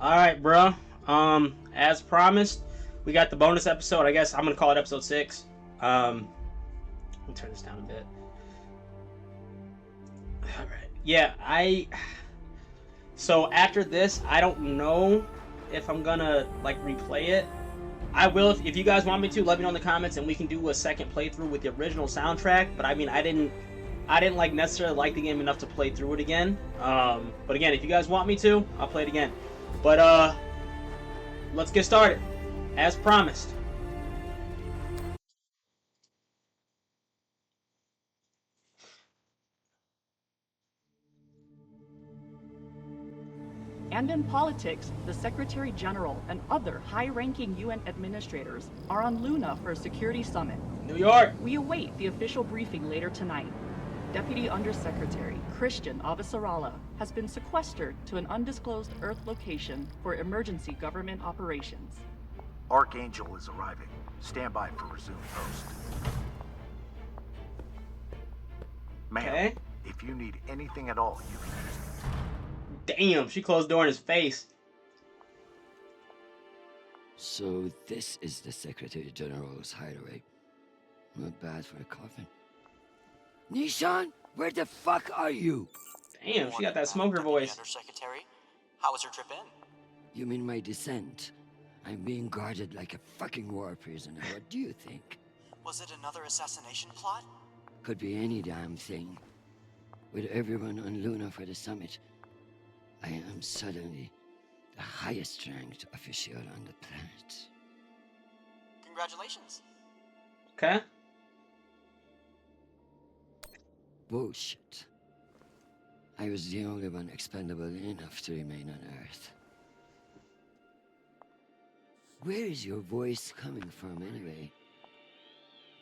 All right, bro. As promised, we got the bonus episode. I guess I'm gonna call it episode 6. Let me turn this down a bit. All right. Yeah, So after this, I don't know if I'm gonna like replay it. I will if you guys want me to. Let me know in the comments, and we can do a second playthrough with the original soundtrack. But I mean, I didn't like necessarily like the game enough to play through it again. But again, if you guys want me to, I'll play it again. But let's get started, as promised. And in politics, the Secretary General and other high-ranking UN administrators are on Luna for a security summit. New York. We await the official briefing later tonight. Deputy Undersecretary Christian Avasarala has been sequestered to an undisclosed Earth location for emergency government operations. Archangel is arriving. Stand by for resume post. Ma'am, Okay. if you need anything at all, you can use me. Damn, she closed the door in his face. So this is the Secretary General's hideaway. Not bad for a coffin. Nishan, where the fuck are you? Damn, she got that smoker voice. Undersecretary, how was your trip in? You mean my descent? I'm being guarded like a fucking war prisoner. What do you think? Was it another assassination plot? Could be any damn thing. With everyone on Luna for the summit, I am suddenly the highest ranked official on the planet. Congratulations. Okay. Bullshit. I was the only one expendable enough to remain on Earth. Where is your voice coming from anyway?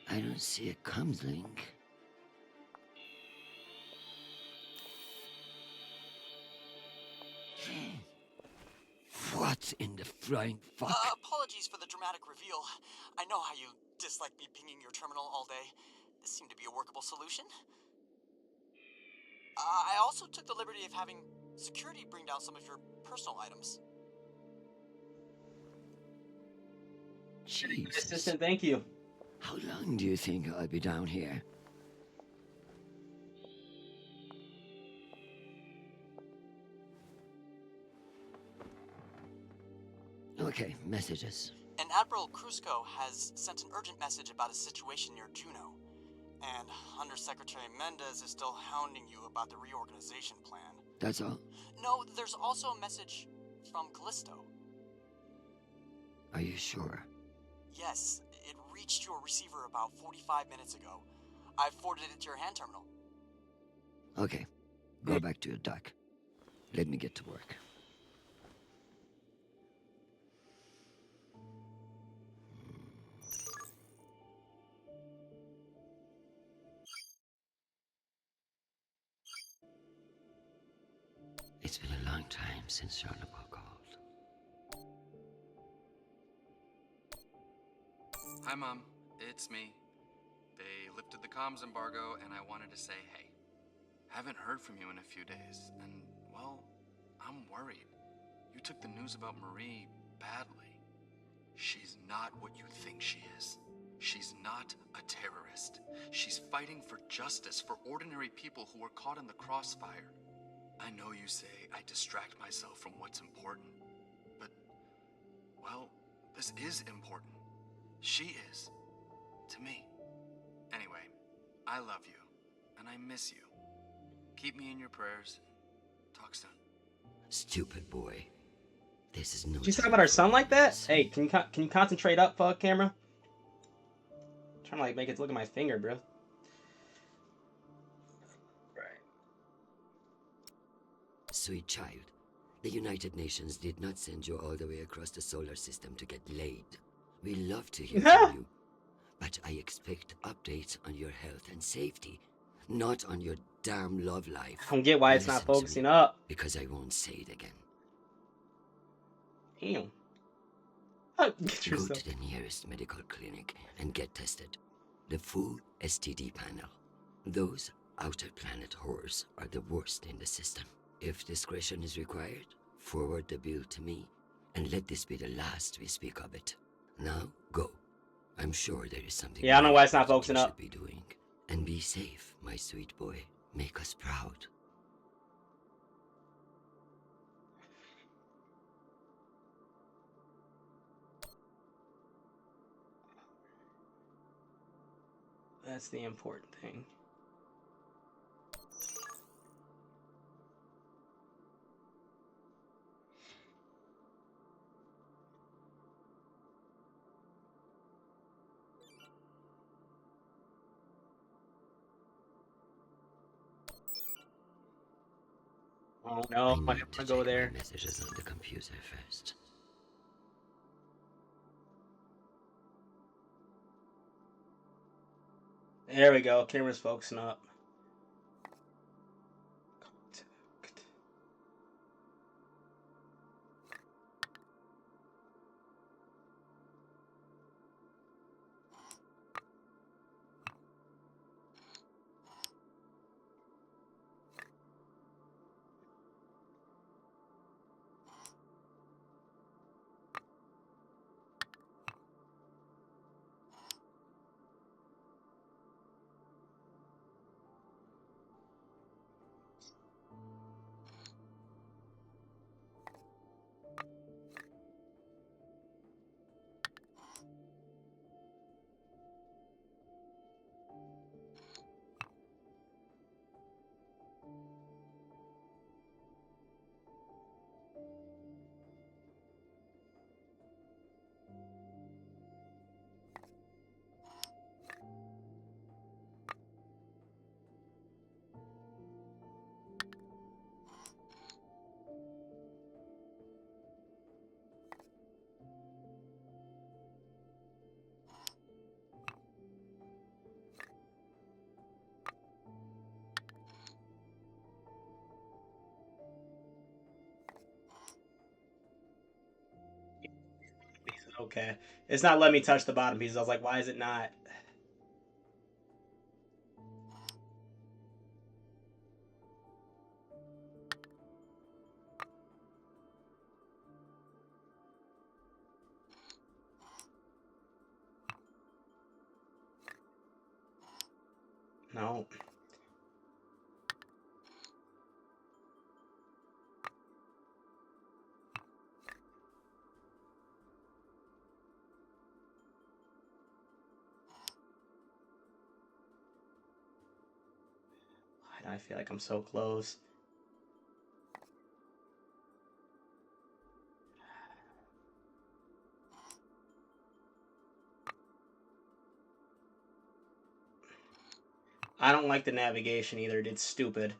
I don't see a comms link. What in the flying fuck? Apologies for the dramatic reveal. I know how you dislike me pinging your terminal all day. This seemed to be a workable solution. I also took the liberty of having security bring down some of your personal items. Jesus. Assistant, thank you. How long do you think I'll be down here? Okay, messages. And Admiral Krusco has sent an urgent message about a situation near Juno. And Undersecretary Mendez is still hounding you about the reorganization plan. That's all? No, there's also a message from Callisto. Are you sure? Yes, it reached your receiver about 45 minutes ago. I've forwarded it to your hand terminal. Okay, go back to your dock. Let me get to work. It's been a long time since Chernobyl called. Hi, Mom. It's me. They lifted the comms embargo, and I wanted to say hey. Haven't heard from you in a few days, and, well, I'm worried. You took the news about Marie badly. She's not what you think she is. She's not a terrorist. She's fighting for justice for ordinary people who were caught in the crossfire. I know you say I distract myself from what's important, but, well, this is important. She is. To me. Anyway, I love you, and I miss you. Keep me in your prayers. Talk soon. Stupid boy. This is no. She's talking about her son like that? Hey, can you concentrate up, camera? I'm trying to like make it look at my finger, bro. Sweet child, the United Nations did not send you all the way across the solar system to get laid. We love to hear from you, but I expect updates on your health and safety, not on your damn love life. I don't get why it's not focusing up. Because I won't say it again. Damn. Go to the nearest medical clinic and get tested. The full STD panel. Those outer planet whores are the worst in the system. If discretion is required, Forward the bill to me, and let this be the last we speak of it. Now, go. I'm sure there is something Yeah, I don't know why it's not important focusing you up. should be doing. And be safe, my sweet boy. Make us proud. That's the important thing. Oh no, I didn't want to go there. Messages on the computer first. There we go. Camera's focusing up. Okay. It's not letting me touch the bottom pieces. I was like, why is it not? No. I feel like I'm so close. I don't like the navigation either. It's stupid.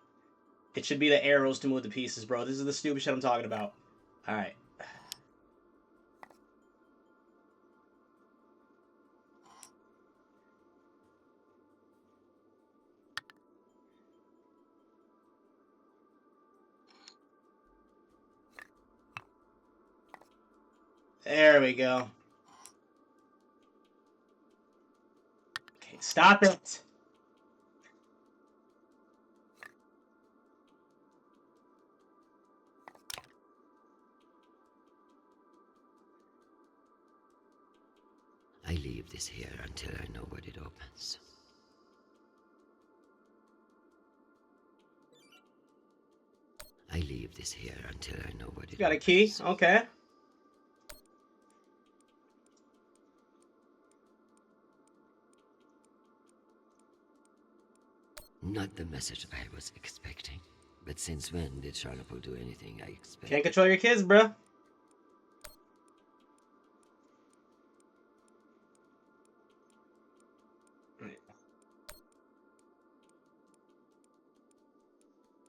It should be the arrows to move the pieces, bro. This is the stupid shit I'm talking about. Alright. There we go. Okay, stop it. I leave this here until I know what it opens. I leave this here until I know what it opens. Got a key? Okay. Not the message I was expecting. But since when did Charlotte do anything I expected? Can't control your kids, bro.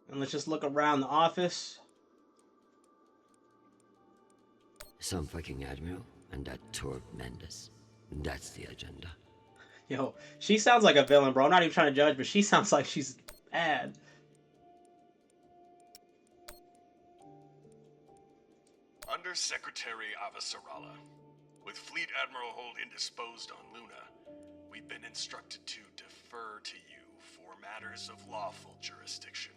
And let's just look around the office. Some fucking admiral and that Torb Mendes. That's the agenda. Yo, she sounds like a villain, bro. I'm not even trying to judge, but she sounds like she's bad. Undersecretary Avasarala, with Fleet Admiral Hold indisposed on Luna, we've been instructed to defer to you for matters of lawful jurisdiction.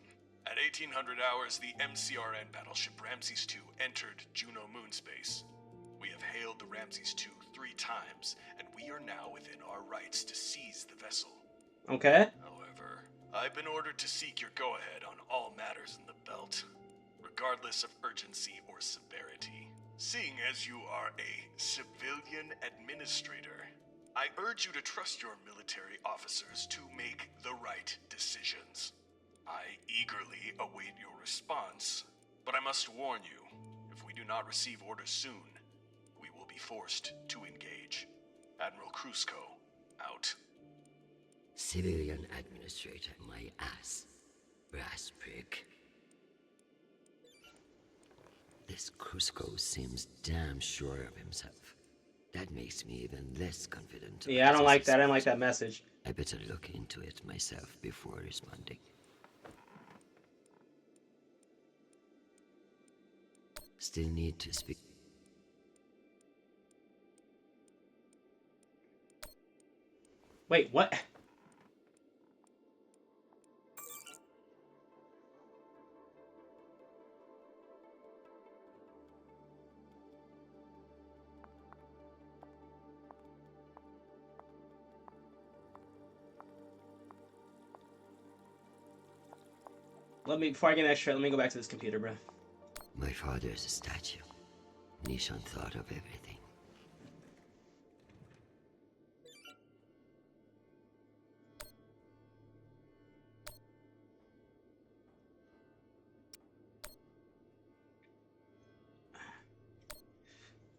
At 1800 hours, the MCRN battleship Ramses II entered Juno moon space. We have hailed the Ramses II 3 times, and we are now within our rights to seize the vessel. Okay. However, I've been ordered to seek your go-ahead on all matters in the belt, regardless of urgency or severity. Seeing as you are a civilian administrator, I urge you to trust your military officers to make the right decisions. I eagerly await your response, but I must warn you, if we do not receive orders soon, we will be forced to engage. Admiral Krusko, out. Civilian administrator, my ass. Brass prick. This Krusko seems damn sure of himself. That makes me even less confident. Yeah, I don't like that. I didn't like that message. I better look into it myself before responding. Still need to speak. Wait, what? Before I get extra, let me go back to this computer, bro. My father is a statue. Nishan thought of everything.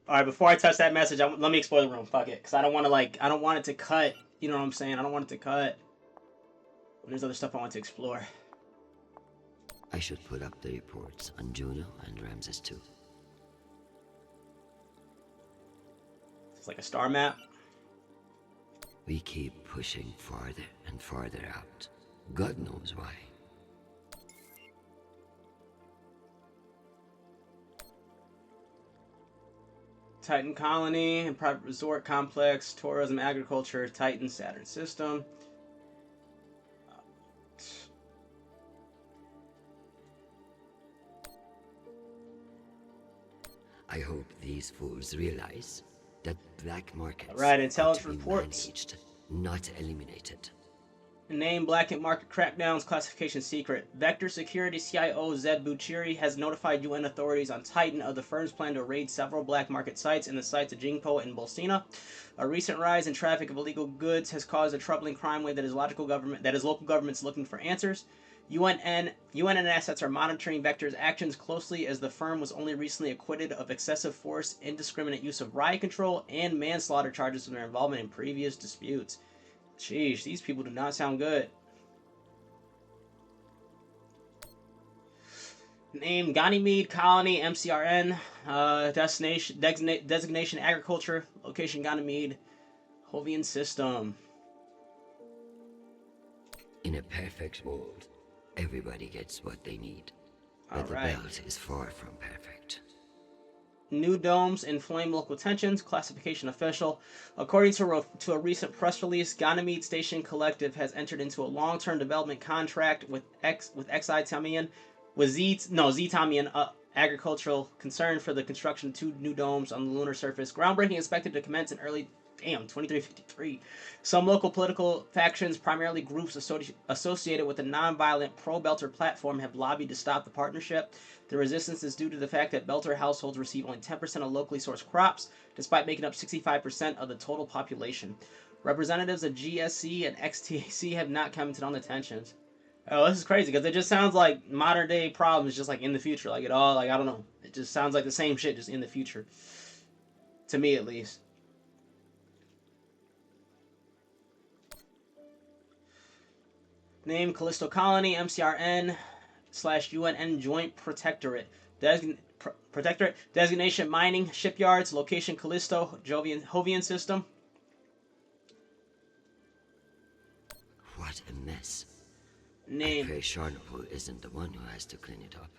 All right, before I touch that message, let me explore the room. Fuck it, because I don't want to I don't want it to cut. You know what I'm saying? I don't want it to cut. There's other stuff I want to explore. I should put up the reports on Juno and Ramses too. It's like a star map. We keep pushing farther and farther out. God knows why. Titan colony and private resort complex, tourism, agriculture, Titan, Saturn system. I hope these fools realize that black markets Right, are intelligence to be reports. managed, not eliminated. Name, black market crackdowns, classification secret. Vector Security CIO Zed Buchiri has notified UN authorities on Titan of the firm's plan to raid several black market sites in the sites of Jingpo and Bolsina. A recent rise in traffic of illegal goods has caused a troubling crime wave that is local governments looking for answers. UNN assets are monitoring Vector's actions closely as the firm was only recently acquitted of excessive force, indiscriminate use of riot control, and manslaughter charges from their involvement in previous disputes. Sheesh, these people do not sound good. Name, Ganymede Colony, MCRN. Designation Agriculture. Location, Ganymede. Hovian System. In a perfect world, everybody gets what they need. But the belt is far from perfect. New domes inflame local tensions. Classification official. According to a recent press release, Ganymede Station Collective has entered into a long-term development contract with Ztamian agricultural concern for the construction of 2 new domes on the lunar surface. Groundbreaking expected to commence in early 2353. Some local political factions, primarily groups associated with the non-violent pro-Belter platform, have lobbied to stop the partnership. The resistance is due to the fact that Belter households receive only 10% of locally sourced crops, despite making up 65% of the total population. Representatives of GSC and XTAC have not commented on the tensions. Oh, this is crazy, because it just sounds like modern-day problems just, in the future. I don't know. It just sounds like the same shit, just in the future. To me, at least. Name, Callisto Colony, MCRN/UNN Joint Protectorate. Designation, Mining, Shipyards. Location, Callisto, Hovian System. What a mess. Name. I pray Charnopol isn't the one who has to clean it up.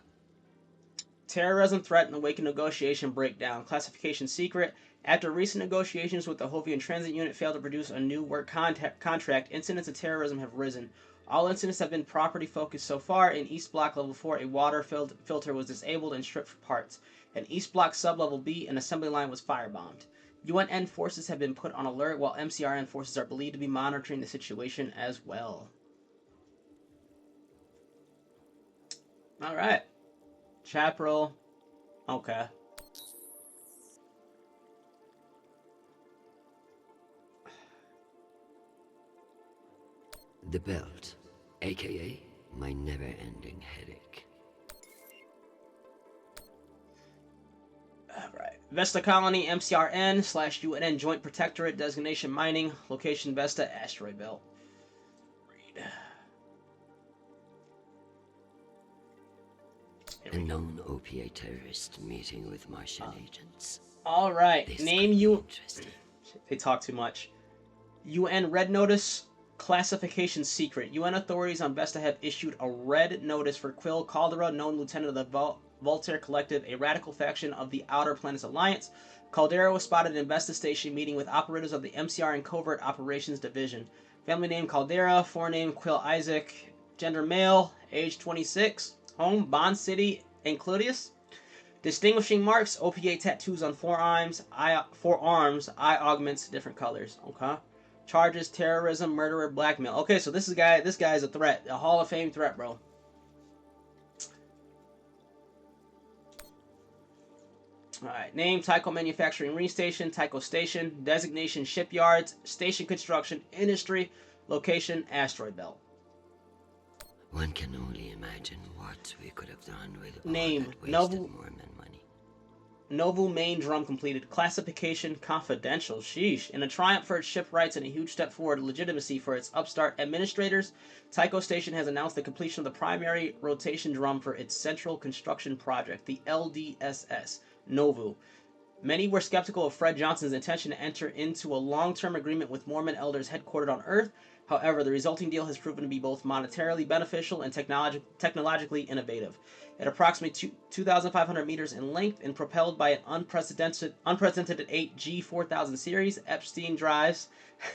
Terrorism threat and awakened negotiation breakdown. Classification secret. After recent negotiations with the Hovian Transit Unit failed to produce a new work contract, incidents of terrorism have risen. All incidents have been property focused so far. In East Block Level 4, a water filter was disabled and stripped for parts. In East Block Sub-Level B, an assembly line was firebombed. UNN forces have been put on alert, while MCRN forces are believed to be monitoring the situation as well. Alright. Chaparral. Okay. The belt, aka my never-ending headache. Alright. Vesta Colony, MCRN/UNN Joint Protectorate, designation mining, location Vesta, asteroid belt. Read. A known OPA terrorist meeting with Martian agents. Alright. This Name could be you. interesting. They talk too much. UN Red Notice. Classification secret. UN authorities on Vesta have issued a red notice for Quill Caldera, known lieutenant of the Voltaire Collective, a radical faction of the Outer Planets Alliance. Caldera was spotted in Vesta Station meeting with operators of the MCR and Covert Operations Division. Family name Caldera, forename Quill Isaac, gender male, age 26, home Bond City, Includius. Distinguishing marks: OPA tattoos on forearms, eye augments, different colors. Okay. Charges: terrorism, murderer, blackmail. Okay, so this guy is a threat, a Hall of Fame threat, bro. Alright, name, Tycho Manufacturing Restation, Tycho Station, designation, shipyards, station construction, industry, location, asteroid belt. One can only imagine what we could have done with Name, all that wasted Mormon money. Novu main drum completed. Classification confidential. Sheesh. In a triumph for its shipwrights and a huge step forward legitimacy for its upstart administrators, Tycho Station has announced the completion of the primary rotation drum for its central construction project, the LDSS, Novu. Many were skeptical of Fred Johnson's intention to enter into a long-term agreement with Mormon elders headquartered on Earth. However, the resulting deal has proven to be both monetarily beneficial and technologically innovative. At approximately 2,500 meters in length and propelled by an unprecedented 8G4000 series Epstein drives,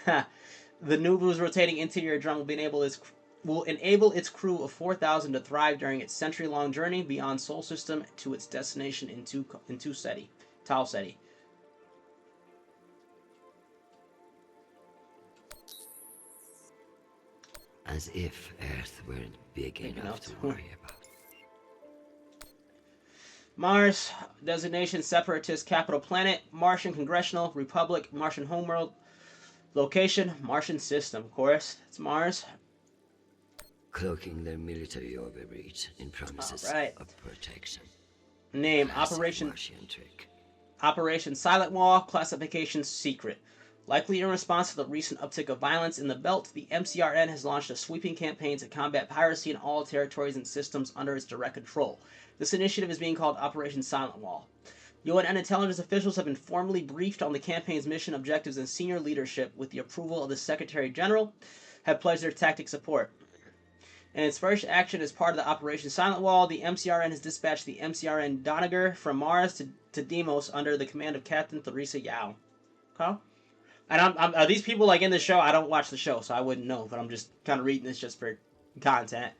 the Nuvu's rotating interior drum will enable its crew of 4,000 to thrive during its century-long journey beyond Sol System to its destination in Tau Ceti. As if Earth weren't big enough to worry about. Mars, designation Separatist Capital Planet, Martian Congressional Republic, Martian Homeworld, location Martian System. Of course, it's Mars. Cloaking their military overreach in promises of protection. Name, Classic Operation Martian trick. Operation Silent Wall, classification secret. Likely in response to the recent uptick of violence in the belt, the MCRN has launched a sweeping campaign to combat piracy in all territories and systems under its direct control. This initiative is being called Operation Silent Wall. UNN intelligence officials have been formally briefed on the campaign's mission, objectives, and senior leadership, with the approval of the Secretary General, have pledged their tactic support. In its first action as part of the Operation Silent Wall, the MCRN has dispatched the MCRN Doniger from Mars to Deimos under the command of Captain Theresa Yao. Okay? And are these people like in the show? I don't watch the show, so I wouldn't know, but I'm just kind of reading this just for content.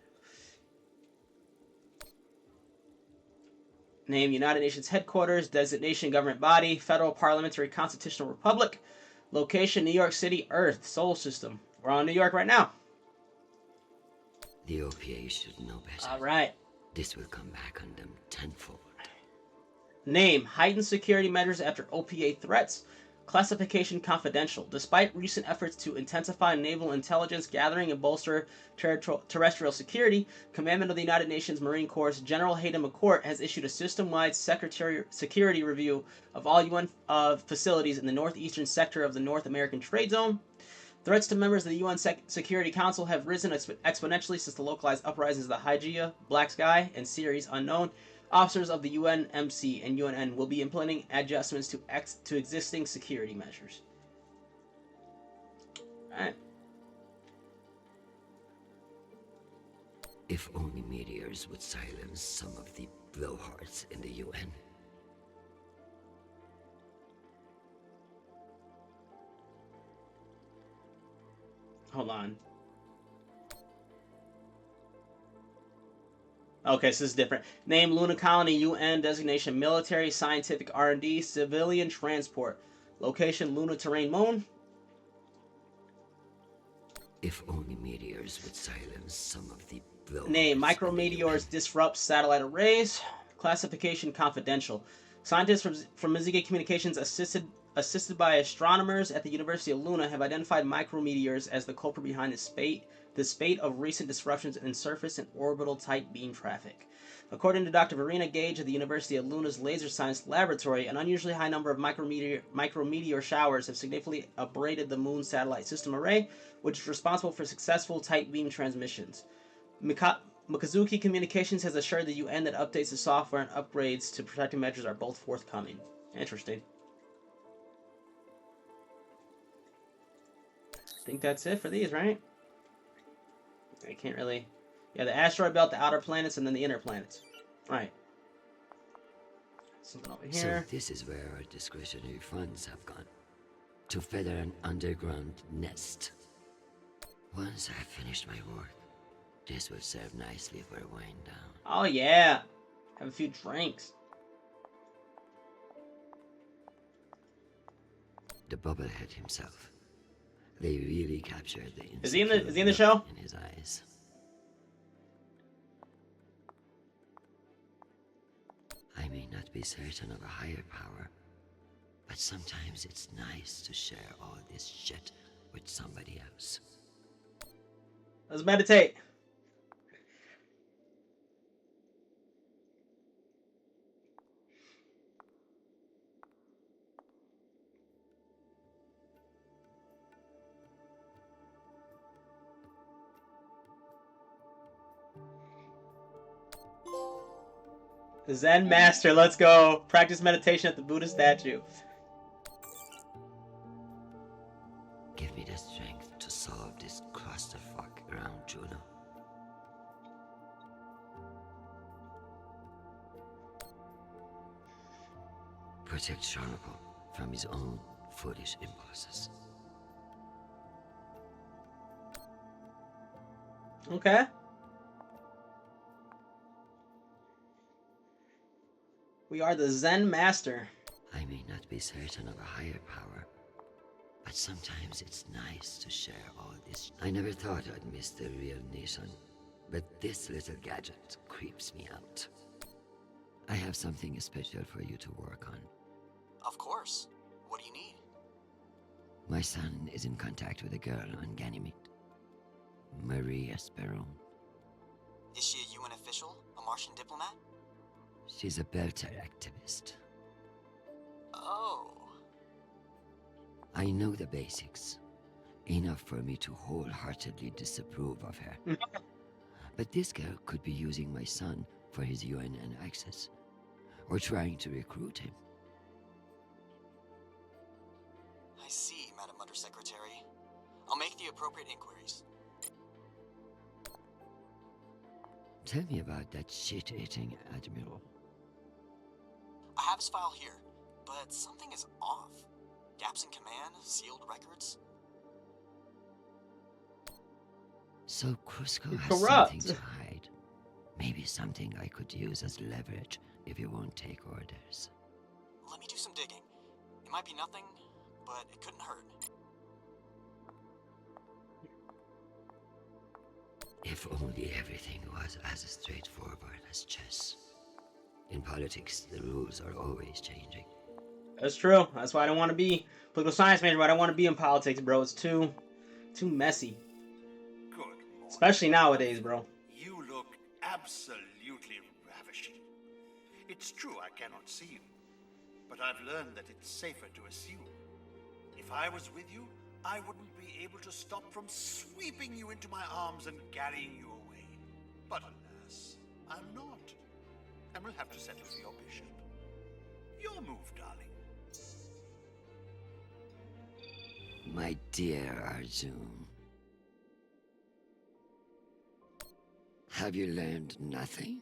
Name, United Nations Headquarters, designation, government body, Federal Parliamentary Constitutional Republic, location, New York City, Earth, Sol System. We're on New York right now. The OPA should know better. Alright. This will come back on them tenfold. Name, heightened security measures after OPA threats. Classification confidential. Despite recent efforts to intensify naval intelligence gathering and bolster terrestrial security, Commandment of the United Nations Marine Corps General Hayden McCourt has issued a system-wide security review of all UN facilities in the northeastern sector of the North American Trade Zone. Threats to members of the UN Security Council have risen exponentially since the localized uprisings of the Hygeia, Black Sky, and Ceres Unknown. Officers of the UNMC and UNN will be implementing adjustments to existing security measures. Alright. If only meteors would silence some of the blowhards in the UN. Hold on. Okay, so this is different. Name Luna Colony, UN designation military, scientific R&D, civilian transport. Location Luna Terrain Moon. If only meteors would silence some of the Name blowhards in the UN. Micrometeors disrupt satellite arrays. Classification confidential. Scientists from Miziga Communications assisted by astronomers at the University of Luna have identified micrometeors as the culprit behind the spate of recent disruptions in surface and orbital tight beam traffic. According to Dr. Verena Gage of the University of Luna's Laser Science Laboratory, an unusually high number of micrometeor showers have significantly abraded the Moon satellite system array, which is responsible for successful tight beam transmissions. Mikazuki Communications has assured the UN that updates to software and upgrades to protective measures are both forthcoming. Interesting. I think that's it for these, right? I can't really... Yeah, the asteroid belt, the outer planets, and then the inner planets. Alright. Something over here. So this is where our discretionary funds have gone. To feather an underground nest. Once I've finished my work, this will serve nicely for a wind down. Oh yeah! Have a few drinks. The bubblehead himself. They really captured the Is he in the show? In his eyes. I may not be certain of a higher power, but sometimes it's nice to share all this shit with somebody else. Let's meditate. Zen Master, let's go. Practice meditation at the Buddha statue. Give me the strength to solve this clusterfuck around Juno. Protect Charnable from his own foolish impulses. Okay. We are the Zen Master. I may not be certain of a higher power, but sometimes it's nice to share all this. I never thought I'd miss the real Nissan, but this little gadget creeps me out. I have something special for you to work on. Of course. What do you need? My son is in contact with a girl on Ganymede. Maria Sparrow. Is she a UN official? A Martian diplomat? She's a Belter activist. Oh. I know the basics. Enough for me to wholeheartedly disapprove of her. But this girl could be using my son for his UNN access. Or trying to recruit him. I see, Madam Undersecretary. I'll make the appropriate inquiries. Tell me about that shit-eating admiral. I have his file here, but something is off. Gaps in command, sealed records. So Cusco has Corrupt. something to hide. Maybe something I could use as leverage if you won't take orders. Let me do some digging. It might be nothing, but it couldn't hurt. If only everything was as straightforward as chess. In politics, the rules are always changing. That's true. That's why I don't want to be political science major, but I don't want to be in politics, bro. It's too messy. Good morning. Especially nowadays, bro. You look absolutely ravishing. It's true I cannot see you, but I've learned that it's safer to assume. If I was with you, I wouldn't be able to stop from sweeping you into my arms and carrying you away. But alas, I'm not. And we'll have to settle for your bishop. Your move, darling. My dear Arjun. Have you learned nothing?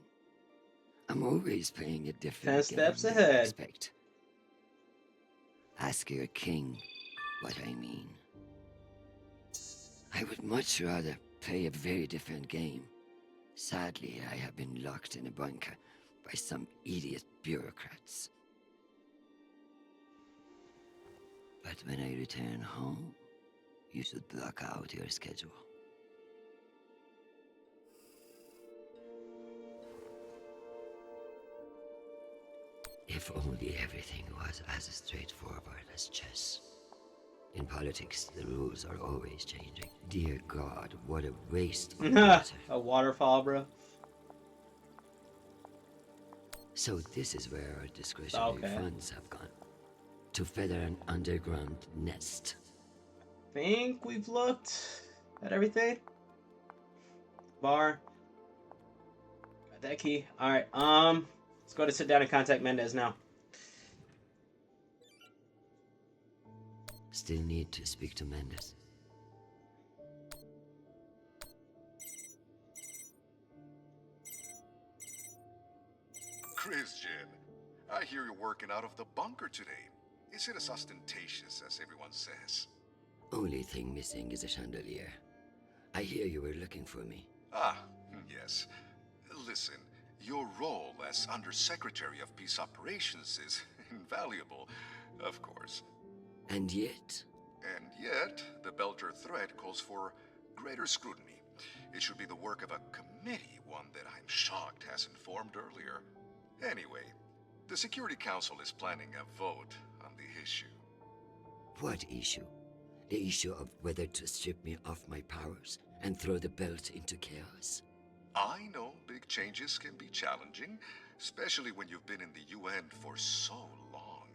I'm always playing a different 10 steps game than you ahead. expect. Ask your king what I mean. I would much rather play a very different game. Sadly, I have been locked in a bunker by some idiot bureaucrats. But when I return home, you should block out your schedule. If only everything was as straightforward as chess. In politics, the rules are always changing. Dear God, what a waste of water. A waterfall, bro. So this is where our discretionary Okay. funds have gone. To feather an underground nest. Think we've looked at everything. Bar. Got that key. Alright, let's go to sit down and contact Mendez now. Still need to speak to Mendez. Christian, I hear you're working out of the bunker today. Is it as ostentatious as everyone says? Only thing missing is a chandelier. I hear you were looking for me. Ah, yes. Listen, your role as Undersecretary of Peace Operations is invaluable, of course. And yet, the Belter threat calls for greater scrutiny. It should be the work of a committee, one that I'm shocked hasn't formed earlier. Anyway, the Security Council is planning a vote on the issue. what issue? The issue of whether to strip me of my powers and throw the belt into chaos? I know big changes can be challenging, especially when you've been in the UN for so long.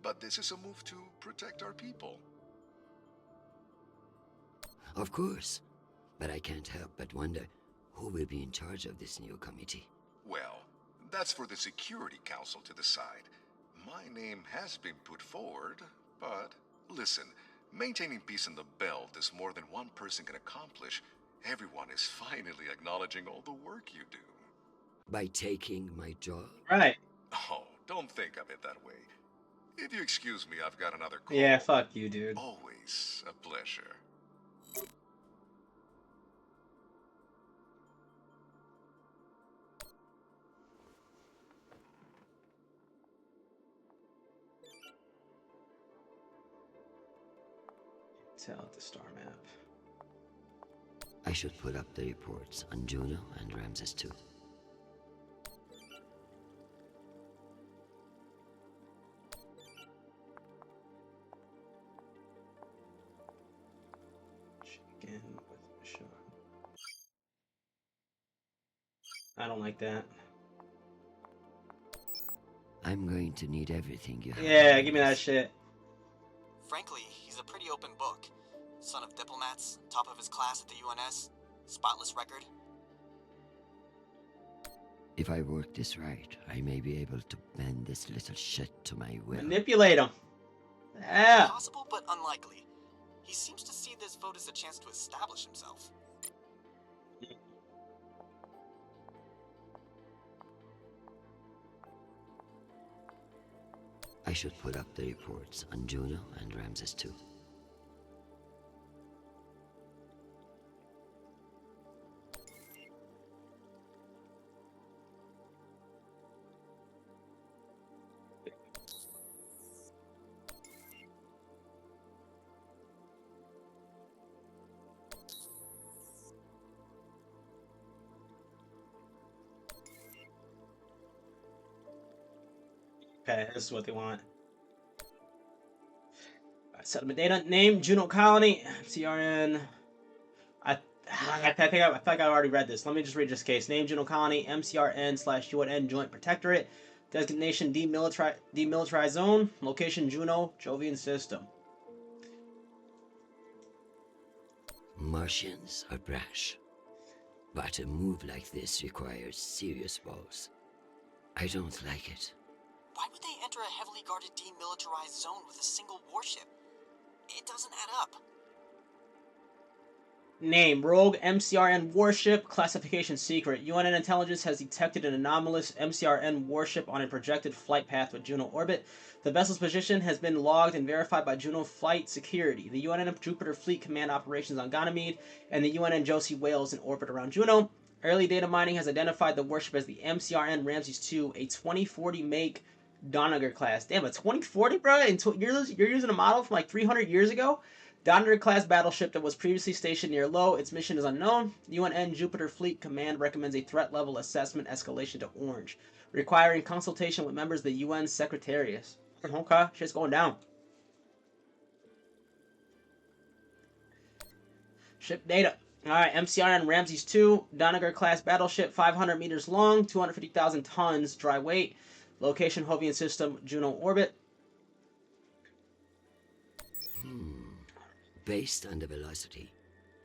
But this is a move to protect our people. Of course. But I can't help but wonder who will be in charge of this new committee. Well, that's for the Security Council to decide. My name has been put forward, but listen, maintaining peace in the belt is more than one person can accomplish. Everyone is finally acknowledging all the work you do. By taking my job? Right. Oh, don't think of it that way. If you excuse me, I've got another call. Yeah, fuck you, dude. Always a pleasure. Tell it the star map. I should put up the reports on Juno and Ramses too. Chicken with Sean. I don't like that. I'm going to need everything you have. Yeah, give me that shit. Frankly, he's a pretty open book. Son of diplomats, top of his class at the UNS, spotless record. If I work this right, I may be able to bend this little shit to my will. Manipulate him. Yeah. Possible, but unlikely. He seems to see this vote as a chance to establish himself. I should put up the reports on Juno and Ramses too. Okay, this is what they want. Settlement data name Juno Colony MCRN. I feel like I already read this. Let me just read this case. Name Juno Colony MCRN/UNN Joint Protectorate. Designation demilitarized zone. Location Juno Jovian system. Martians are brash, but a move like this requires serious balls. I don't like it. Why would they enter a heavily guarded demilitarized zone with a single warship? It doesn't add up. Name Rogue MCRN Warship. Classification Secret. UNN Intelligence has detected an anomalous MCRN warship on a projected flight path with Juno orbit. The vessel's position has been logged and verified by Juno Flight Security. The UNN Jupiter Fleet Command operations on Ganymede and the UNN Josie Whales in orbit around Juno. Early data mining has identified the warship as the MCRN Ramses 2, a 2040 make Donegal class. Damn, a 2040, bro? And you're using a model from like 300 years ago? Donegal class battleship that was previously stationed near Low. Its mission is unknown. UNN Jupiter Fleet Command recommends a threat level assessment escalation to Orange, requiring consultation with members of the UN Secretariat. Okay, shit's going down. Ship data. Alright, MCRN Ramses 2, Donegal class battleship, 500 meters long, 250,000 tons dry weight. Location Jovian system, Juno orbit. Based on the velocity,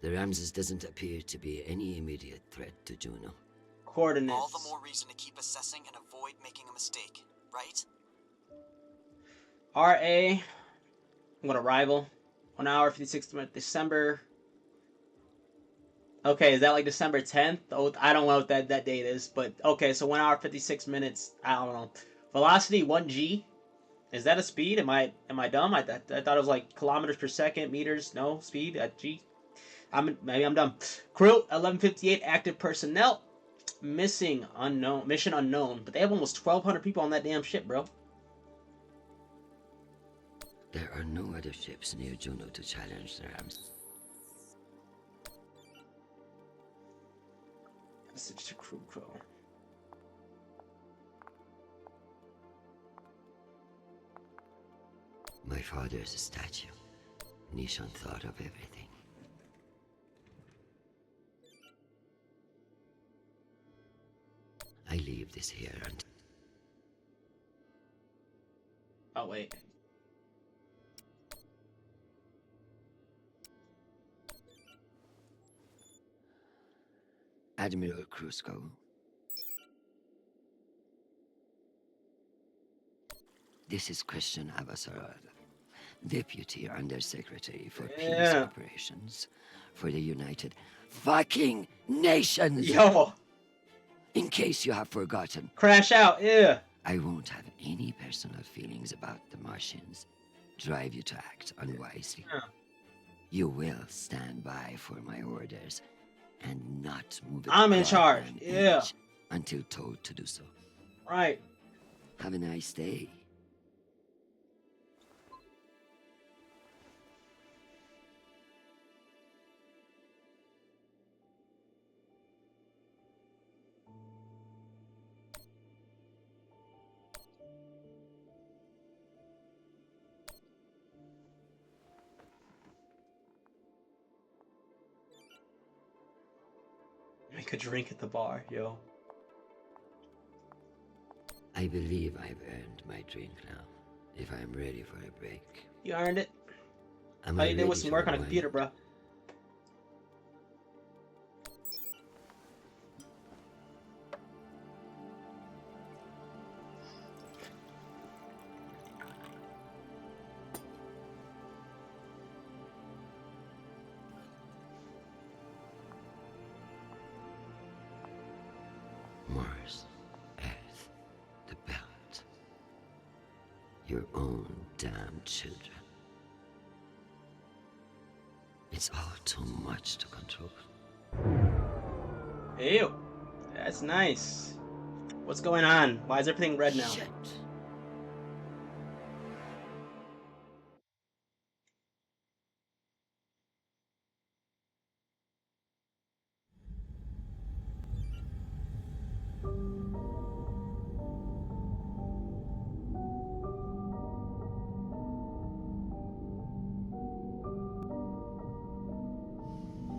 the Ramses doesn't appear to be any immediate threat to Juno. Coordinates. All the more reason to keep assessing and avoid making a mistake, right? RA, what arrival? 1 hour, 56 minutes, December. Okay, is that like December 10th? Oh, I don't know what that date is, but okay, so 1 hour, 56 minutes, I don't know. Velocity, 1G. Is that a speed? Am I dumb? I thought it was like kilometers per second, meters. No, speed at G. Maybe I'm dumb. Crew, 1158 active personnel. Missing unknown, mission unknown. But they have almost 1,200 people on that damn ship, bro. There are no other ships near Juno to challenge the Ramses. Message to crew. My father's a statue. Nishan thought of everything. I leave this here and... Oh, wait. Admiral Krusko. This is Christian Avasarala, Deputy Undersecretary for Peace Operations for the United fucking Nations! Yo! In case you have forgotten. Crash out, yeah! I won't have any personal feelings about the Martians drive you to act unwisely. Yeah. You will stand by for my orders and not move it. I'm in charge, yeah. Until told to do so. Right. Have a nice day. Make a drink at the bar, yo. I believe I've earned my drink now. If I'm ready for a break. You earned it. All you did was some work on a computer, bro. Mars, Earth, the belt. Your own damn children. It's all too much to control. Ew. That's nice. What's going on? Why is everything red now? Shit.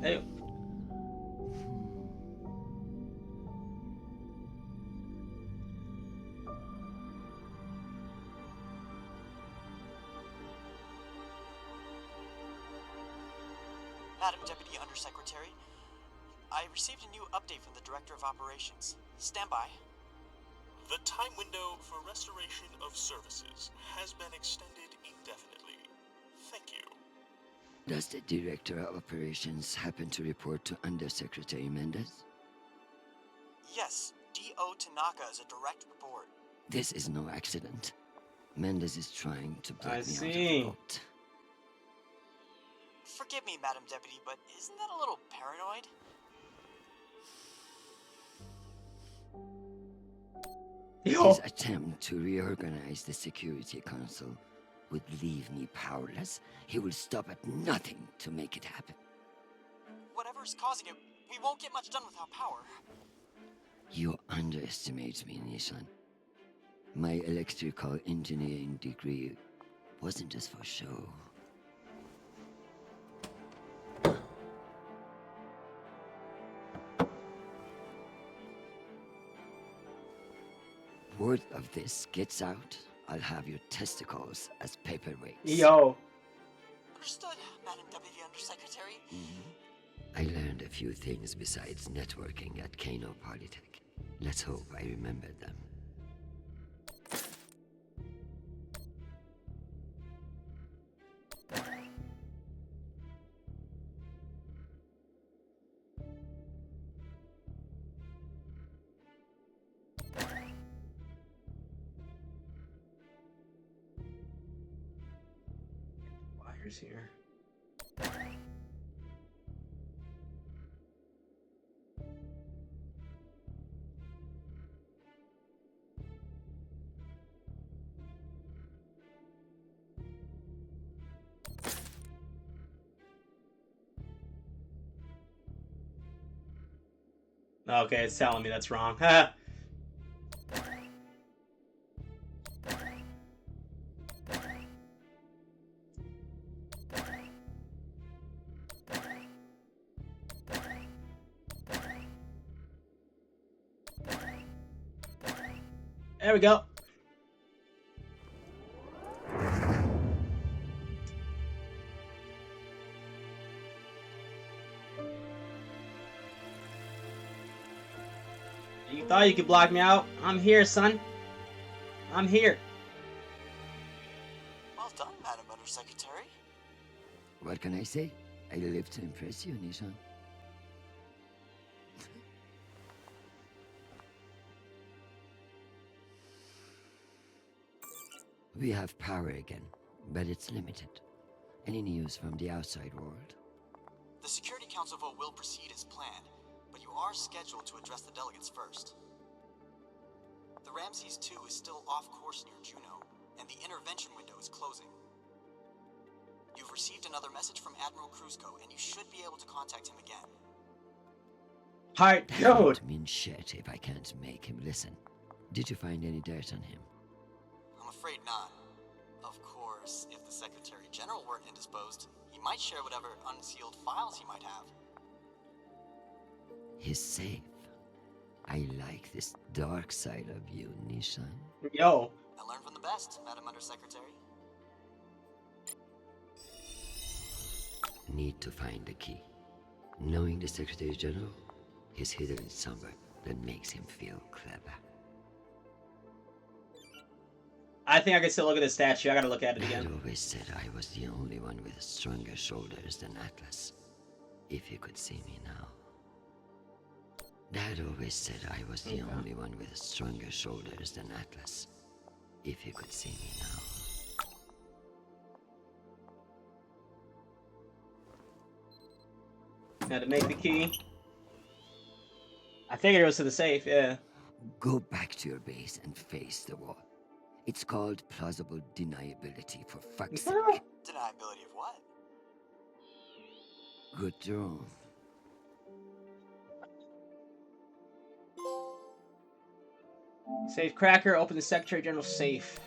Ew. Madam Deputy Undersecretary, I received a new update from the Director of Operations. Stand by. The time window for restoration of services has been extended indefinitely. Thank you. Does the Director of Operations happen to report to Undersecretary Mendez? Yes, D.O. Tanaka is a direct report. This is no accident. Mendez is trying to I put me out of the see. boat. Forgive me, Madam Deputy, but isn't that a little paranoid? Yo. His attempt to reorganize the Security Council would leave me powerless. He will stop at nothing to make it happen. Whatever's causing it, we won't get much done without power. You underestimate me, Nishan. My electrical engineering degree wasn't just for show. Word of this gets out, I'll have your testicles as paperweights. Yo. Understood, Madam Deputy Undersecretary. I learned a few things besides networking at Kano Polytech. Let's hope I remembered them. Wires here. Okay, it's telling me that's wrong. There we go. You thought you could block me out? I'm here, son. I'm here. Well done, Madam Undersecretary. What can I say? I live to impress you, Nishan. We have power again, but it's limited. Any news from the outside world? The Security Council vote will proceed as planned, but you are scheduled to address the delegates first. The Ramses 2 is still off course near Juno, and the intervention window is closing. You've received another message from Admiral Kruzko, and you should be able to contact him again. Hi, That dude. won't mean shit if I can't make him listen. Did you find any dirt on him? I'm afraid not. Of course, if the Secretary General weren't indisposed, he might share whatever unsealed files he might have. He's safe. I like this dark side of you, Nishan. Yo. I learned from the best, Madam Undersecretary. Need to find the key. Knowing the Secretary General, he's hidden somewhere that makes him feel clever. I think I can still look at the statue. I gotta look at it Dad again. always said I was the only one with stronger shoulders than Atlas. If you could see me now. Dad always said I was the only one with stronger shoulders than Atlas. If you could see me now. Now to make the key. I figured it was to the safe, yeah. Go back to your base and face the wall. It's called plausible deniability, for fuck's sake. Deniability of what? Good draw. Safe cracker, open the Secretary General's safe.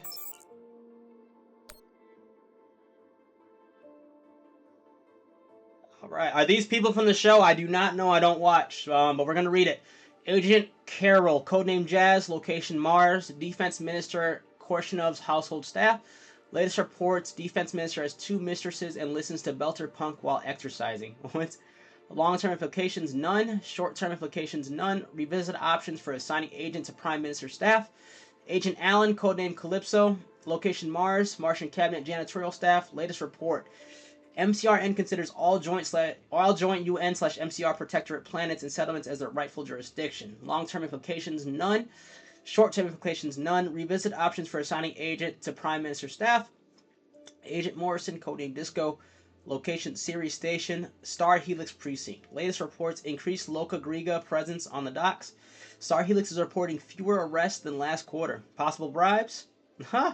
Alright, are these people from the show? I do not know, I don't watch, but we're gonna read it. Agent Carol, codename Jazz, location Mars, Defense Minister Korshinov's household staff. Latest reports, Defense Minister has 2 mistresses and listens to Belter Punk while exercising. What? Long-term implications, none. Short-term implications, none. Revisit options for assigning agent to Prime Minister staff. Agent Allen, codename Calypso, location Mars, Martian Cabinet janitorial staff. Latest report. MCRN considers all joint UN/MCR protectorate planets and settlements as their rightful jurisdiction. Long-term implications, none. Short-term implications, none. Revisit options for assigning agent to Prime Minister staff. Agent Morrison, codename Disco, Location Sirius Station, Star Helix Precinct. Latest reports increased Loca Griga presence on the docks. Star Helix is reporting fewer arrests than last quarter. Possible bribes? Huh.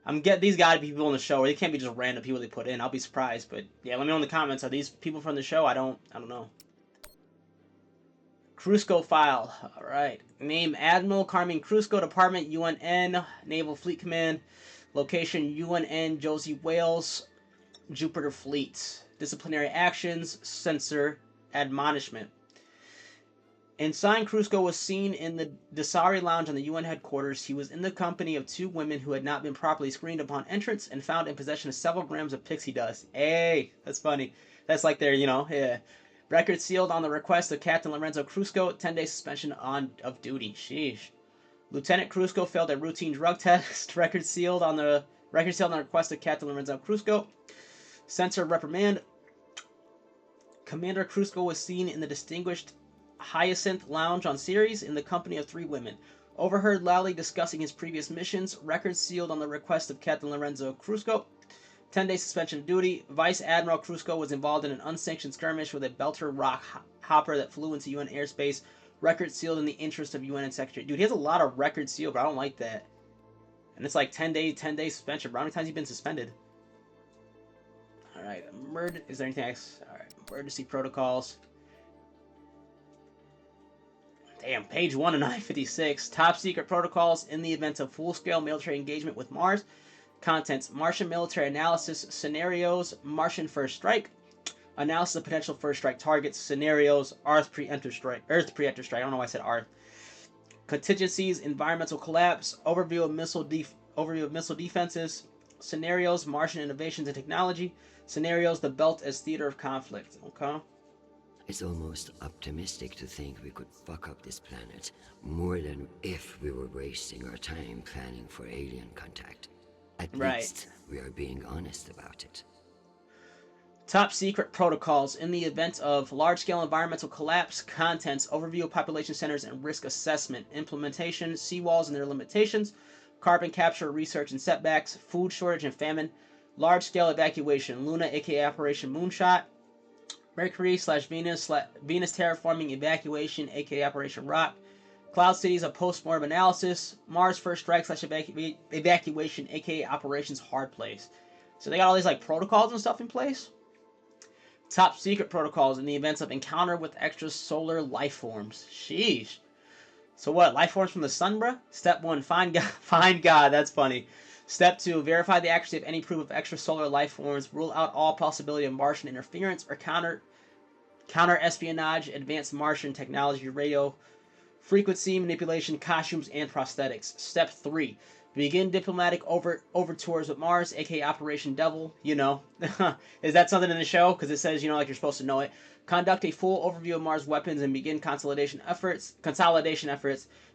These gotta be people on the show, or they can't be just random people they put in. I'll be surprised, but yeah, let me know in the comments. Are these people from the show? I don't know. Crusco file. Alright. Name Admiral Carmen Crusco, Department UNN, Naval Fleet Command. Location UNN Josie Wales, Jupiter Fleet. Disciplinary actions, censor, admonishment. Ensign Crusco was seen in the Dasari Lounge on the UN headquarters. He was in the company of 2 women who had not been properly screened upon entrance and found in possession of several grams of pixie dust. Hey, that's funny. That's like their, yeah. Record sealed on the request of Captain Lorenzo Crusco. 10-day suspension of duty. Sheesh. Lieutenant Crusco failed a routine drug test. Record sealed on the request of Captain Lorenzo Crusco. Censor reprimand. Commander Crusco was seen in the distinguished Hyacinth Lounge on Ceres in the company of 3 women. Overheard loudly discussing his previous missions. Records sealed on the request of Captain Lorenzo Crusco. 10-day suspension of duty. Vice Admiral Crusco was involved in an unsanctioned skirmish with a Belter rock hopper that flew into UN airspace. Records sealed in the interest of UN Secretary. Dude, he has a lot of records sealed, but I don't like that. And it's like 10-day suspension. How many times have you been suspended? Alright, is there anything else? Alright, emergency protocols. Damn, page 1 of 956. Top secret protocols in the event of full-scale military engagement with Mars. Contents: Martian military analysis, scenarios, Martian first strike, analysis of potential first strike targets, scenarios, Earth preemptive strike. I don't know why I said Earth. Contingencies, environmental collapse, overview of missile defenses, scenarios, Martian innovations and technology, scenarios, the belt as theater of conflict. Okay. It's almost optimistic to think we could fuck up this planet more than if we were wasting our time planning for alien contact. At least we are being honest about it. Top secret protocols in the event of large-scale environmental collapse. Contents: overview of population centers and risk assessment. Implementation: seawalls and their limitations. Carbon capture, research and setbacks. Food shortage and famine. Large-scale evacuation. Luna, aka Operation Moonshot. Mercury/Venus terraforming evacuation, aka Operation Rock. Cloud Cities, a post-mortem analysis. Mars first strike / evacuation, aka Operations Hard Place. So they got all these like protocols and stuff in place. Top secret protocols in the events of encounter with extrasolar life forms. Sheesh. So what? Life forms from the sun, bruh? Step 1, find God. That's funny. Step 2, verify the accuracy of any proof of extrasolar life forms. Rule out all possibility of Martian interference or counter espionage, advanced Martian technology, radio frequency manipulation, costumes, and prosthetics. Step 3, begin diplomatic overtures with Mars, aka Operation Devil. You know, is that something in the show? Because it says, like you're supposed to know it. Conduct a full overview of Mars weapons and begin consolidation efforts.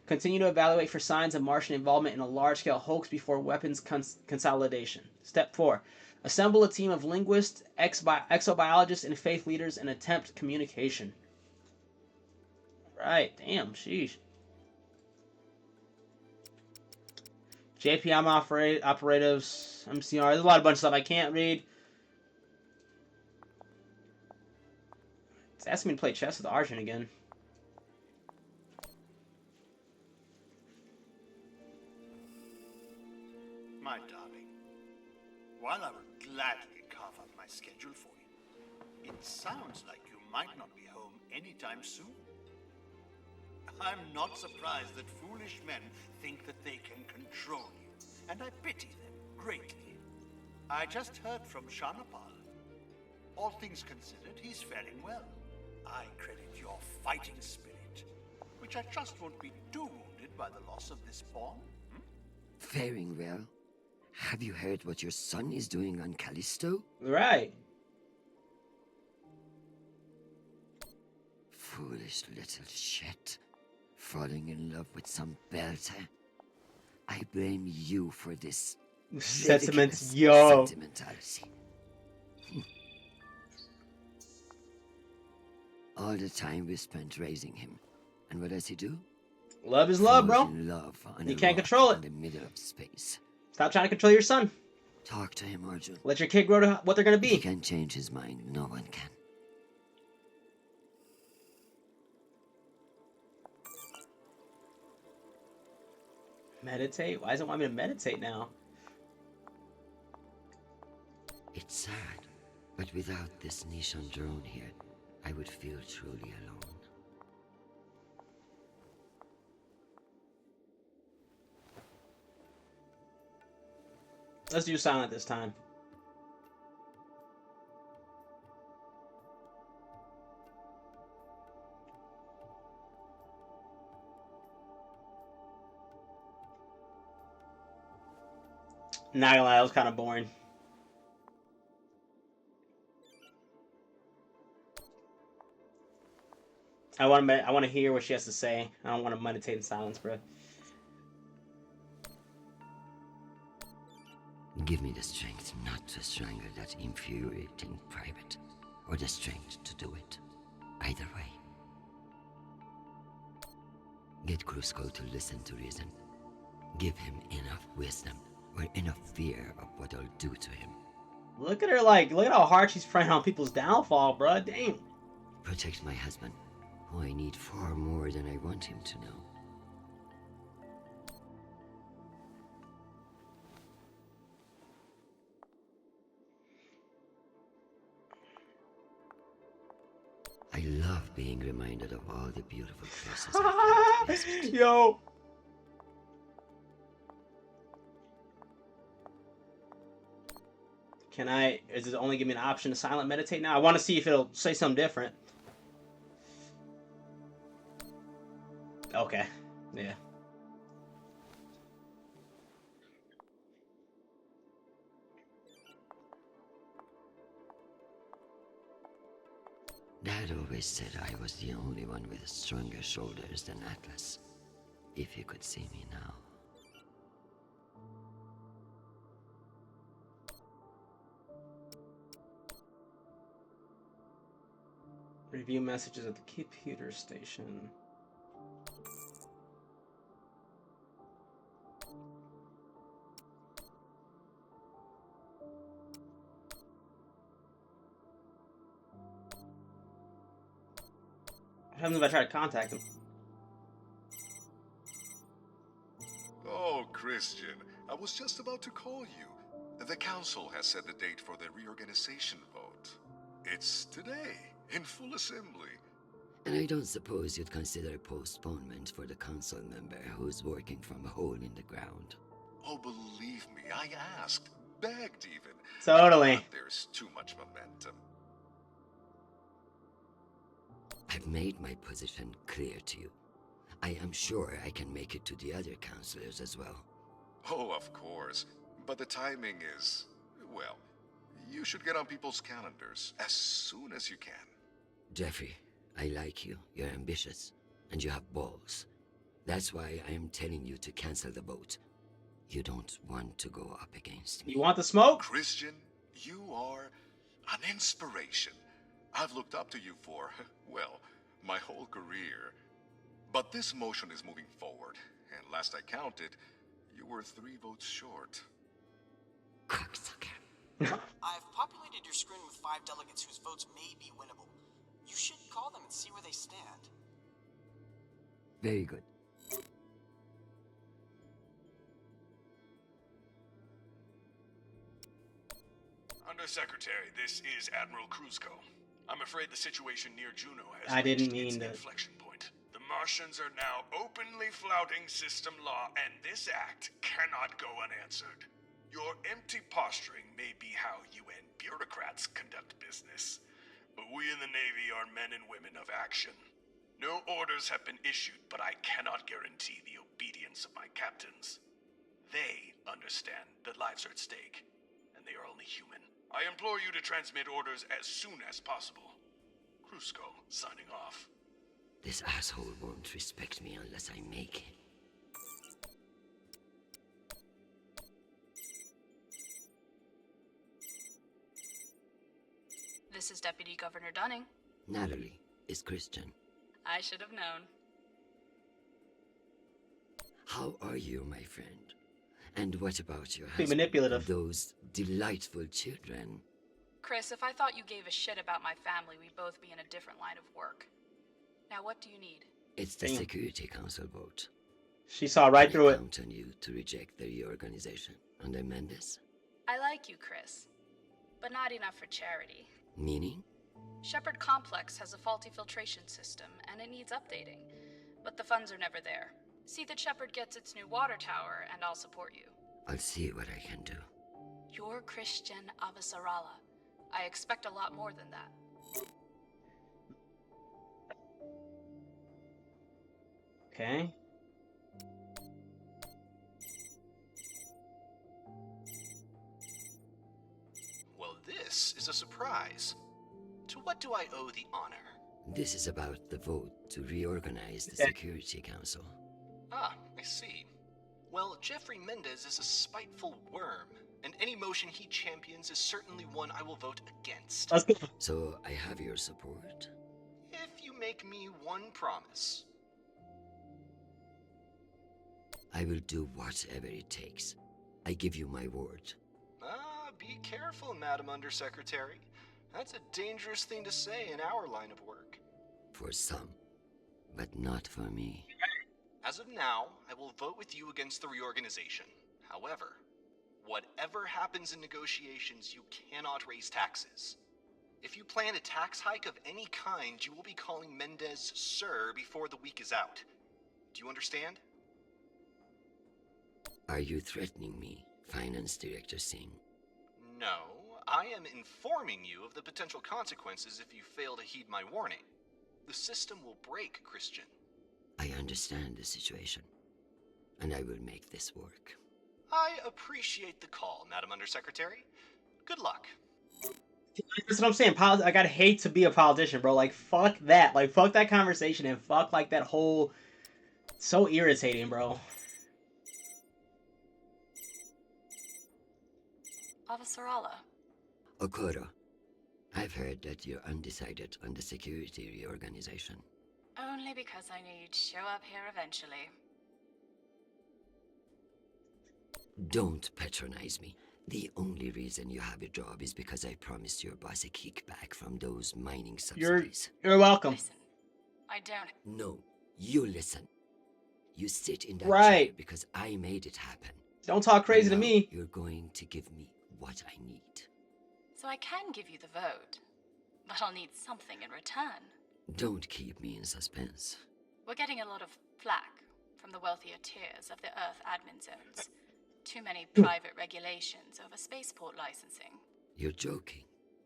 Continue to evaluate for signs of Martian involvement in a large-scale hoax before weapons consolidation. Step 4. Assemble a team of linguists, exobiologists, and faith leaders and attempt communication. Right, damn, sheesh. JPM operatives, MCR, there's a bunch of stuff I can't read. It's asking me to play chess with Arjun again. My darling, while I would gladly carve up my schedule for you, it sounds like you might not be home anytime soon. I'm not surprised that foolish men think that they can control you, and I pity them greatly. I just heard from Shanapal. All things considered, he's faring well. I credit your fighting spirit, which I trust won't be too wounded by the loss of this pawn. Faring well? Have you heard what your son is doing on Callisto? Right. Foolish little shit. Falling in love with some belter. I blame you for this sentimentality. All the time we spent raising him. And what does he do? Love is love, bro. In love on you can't control it. In the middle of space. Stop trying to control your son. Talk to him, Arjun. Let your kid grow to what they're gonna He be. can change his mind. No one can. Meditate? Why doesn't it want me to meditate now? It's sad, but without this Nishan drone here, I would feel truly alone. Let's do silent this time. Not gonna lie, that was kind of boring. I want to hear what she has to say. I don't want to meditate in silence, bro. Give me the strength not to strangle that infuriating private, or the strength to do it. Either way. Get Krusko to listen to reason. Give him enough wisdom, or enough fear of what I'll do to him. Look at her, like, look at how hard she's praying on people's downfall, bro. Damn. Protect my husband, who I need far more than I want him to know. I love being reminded of all the beautiful places I've been to visit. Yo. Is it only give me an option to silent meditate now? I want to see if it'll say something different. Okay. Yeah. Dad always said I was the only one with stronger shoulders than Atlas. If you could see me now. Review messages at the computer station. What happens if I try to contact him? Oh, Christian, I was just about to call you. The council has set the date for the reorganization vote. It's today, in full assembly. And I don't suppose you'd consider a postponement for the council member who's working from a hole in the ground. Oh, believe me, I asked, begged even. Totally. But there's too much momentum. I've made my position clear to you. I am sure I can make it to the other councillors as well. Oh, of course. But the timing is, well, you should get on people's calendars as soon as you can. Jeffrey, I like you. You're ambitious. And you have balls. That's why I am telling you to cancel the vote. You don't want to go up against me. You want the smoke? Christian, you are an inspiration. I've looked up to you for, well, my whole career. But this motion is moving forward, and last I counted, you were 3 votes short. Cocksucker. I've populated your screen with 5 delegates whose votes may be winnable. You should call them and see where they stand. Very good. Undersecretary, this is Admiral Krusko. I'm afraid the situation near Juno has I didn't reached mean its that. inflection point. The Martians are now openly flouting system law, and this act cannot go unanswered. Your empty posturing may be how UN bureaucrats conduct business, but we in the Navy are men and women of action. No orders have been issued, but I cannot guarantee the obedience of my captains. They understand that lives are at stake, and they are only human. I implore you to transmit orders as soon as possible. Krusko, signing off. This asshole won't respect me unless I make him. This is Deputy Governor Dunning. Natalie is Christian. I should have known. How are you, my friend? And what about your Be husband? manipulative. Those delightful children? Chris, if I thought you gave a shit about my family, we'd both be in a different line of work. Now, what do you need? It's the Damn. Security Council vote. She saw right Can through I it. count on you to reject the reorganization under Mendes? I like you, Chris. But not enough for charity. Meaning? Shepherd Complex has a faulty filtration system, and it needs updating. But the funds are never there. See that Shepherd gets its new water tower, and I'll support you. I'll see what I can do. You're Christian Avasarala. I expect a lot more than that. Okay. Well, this is a surprise. To what do I owe the honor? This is about the vote to reorganize the Okay. Security Council. Ah, I see. Well, Jeffrey Mendez is a spiteful worm, and any motion he champions is certainly one I will vote against. Let's go. So I have your support. If you make me one promise. I will do whatever it takes. I give you my word. Ah, be careful, Madam Undersecretary. That's a dangerous thing to say in our line of work. For some, but not for me. As of now, I will vote with you against the reorganization. However, whatever happens in negotiations, you cannot raise taxes. If you plan a tax hike of any kind, you will be calling Mendez Sir before the week is out. Do you understand? Are you threatening me, Finance Director Singh? No, I am informing you of the potential consequences if you fail to heed my warning. The system will break, Christian. I understand the situation, and I will make this work. I appreciate the call, Madam Undersecretary. Good luck. That's what I'm saying. Like, I'd hate to be a politician, bro. Like, fuck that. Like, fuck that conversation and fuck, like, that whole... So irritating, bro. Avasarala. Okoro, I've heard that you're undecided on the security reorganization. Only because I knew you'd show up here eventually. Don't patronize me. The only reason you have a job is because I promised your boss a kickback from those mining subsidies. You're welcome. Listen, I don't... No, you listen. You sit in that Right. chair because I made it happen. Don't talk crazy to Now me. You're going to give me what I need. So I can give you the vote, but I'll need something in return. Don't keep me in suspense. We're getting a lot of flack from the wealthier tiers of the Earth admin zones. Too many private regulations over spaceport licensing. You're joking.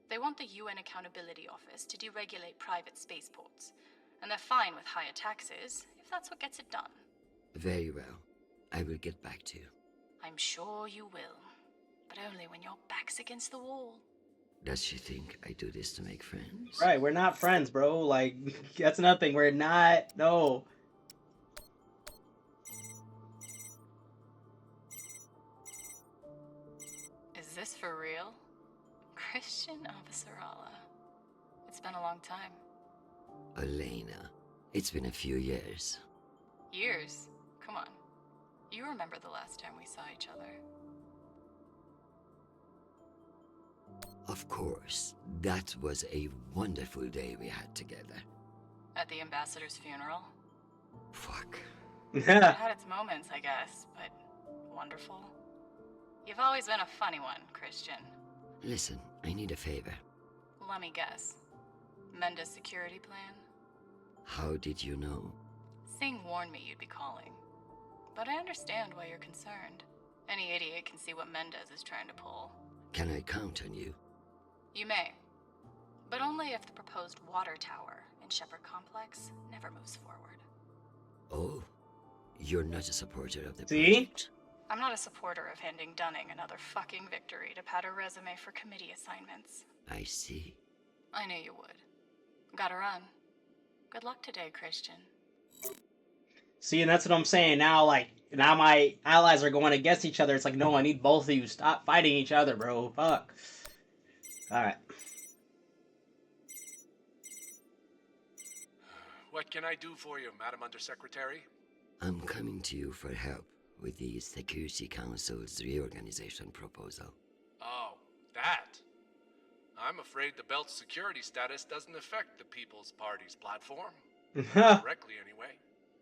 They want the UN Accountability Office to deregulate private spaceports, and they're fine with higher taxes if that's what gets it done. Very well. I will get back to you. I'm sure you will, but only when your back's against the wall. Does she think I do this to make friends? Right, we're not friends, bro. Like, that's another thing. We're not... No. Is this for real? Christian Avasarala. It's been a long time. Elena, it's been a few years. Years? Come on. You remember the last time we saw each other. Of course, that was a wonderful day we had together. At the ambassador's funeral. Fuck. It had its moments, I guess, but wonderful. You've always been a funny one, Christian. Listen, I need a favor. Let me guess. Mendes security plan? How did you know? Singh warned me you'd be calling. But I understand why you're concerned. Any idiot can see what Mendes is trying to pull. Can I count on you? You may. But only if the proposed water tower in Shepherd Complex never moves forward. Oh, you're not a supporter of the See? project. I'm not a supporter of handing Dunning another fucking victory to pad her resume for committee assignments. I see. I knew you would. Gotta run. Good luck today, Christian. See, and that's what I'm saying. Now, like, now my allies are going against each other. It's like, no, I need both of you. Stop fighting each other, bro. Fuck. Alright. What can I do for you, Madam Undersecretary? I'm coming to you for help with the Security Council's reorganization proposal. Oh, that. I'm afraid the belt's security status doesn't affect the People's Party's platform. Directly, anyway.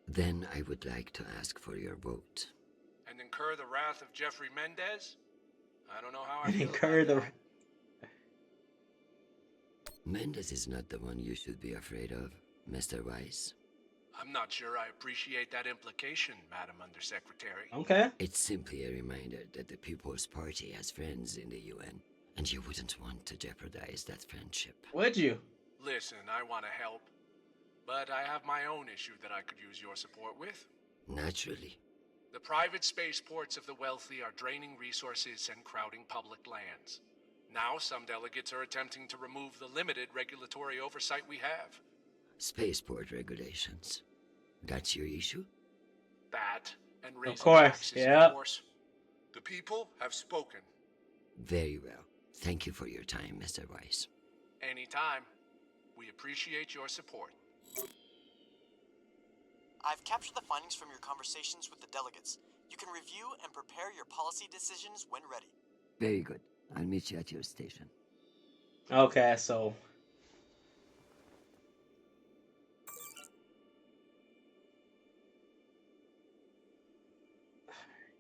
Then I would like to ask for your vote. And incur the wrath of Jeffrey Mendez? I don't know how I And feel incur about the... that. Mendez is not the one you should be afraid of, Mr. Weiss. I'm not sure I appreciate that implication, Madam Undersecretary. Okay. It's simply a reminder that the People's Party has friends in the UN, and you wouldn't want to jeopardize that friendship. Would you? Listen, I want to help, but I have my own issue that I could use your support with. Naturally. The private spaceports of the wealthy are draining resources and crowding public lands. Now some delegates are attempting to remove the limited regulatory oversight we have. Spaceport regulations. That's your issue? That, and raising Of course, taxes, yeah. of course. The people have spoken. Very well. Thank you for your time, Mr. Weiss. Anytime. We appreciate your support. I've captured the findings from your conversations with the delegates. You can review and prepare your policy decisions when ready. Very good. I'll meet you at your station. Okay, so...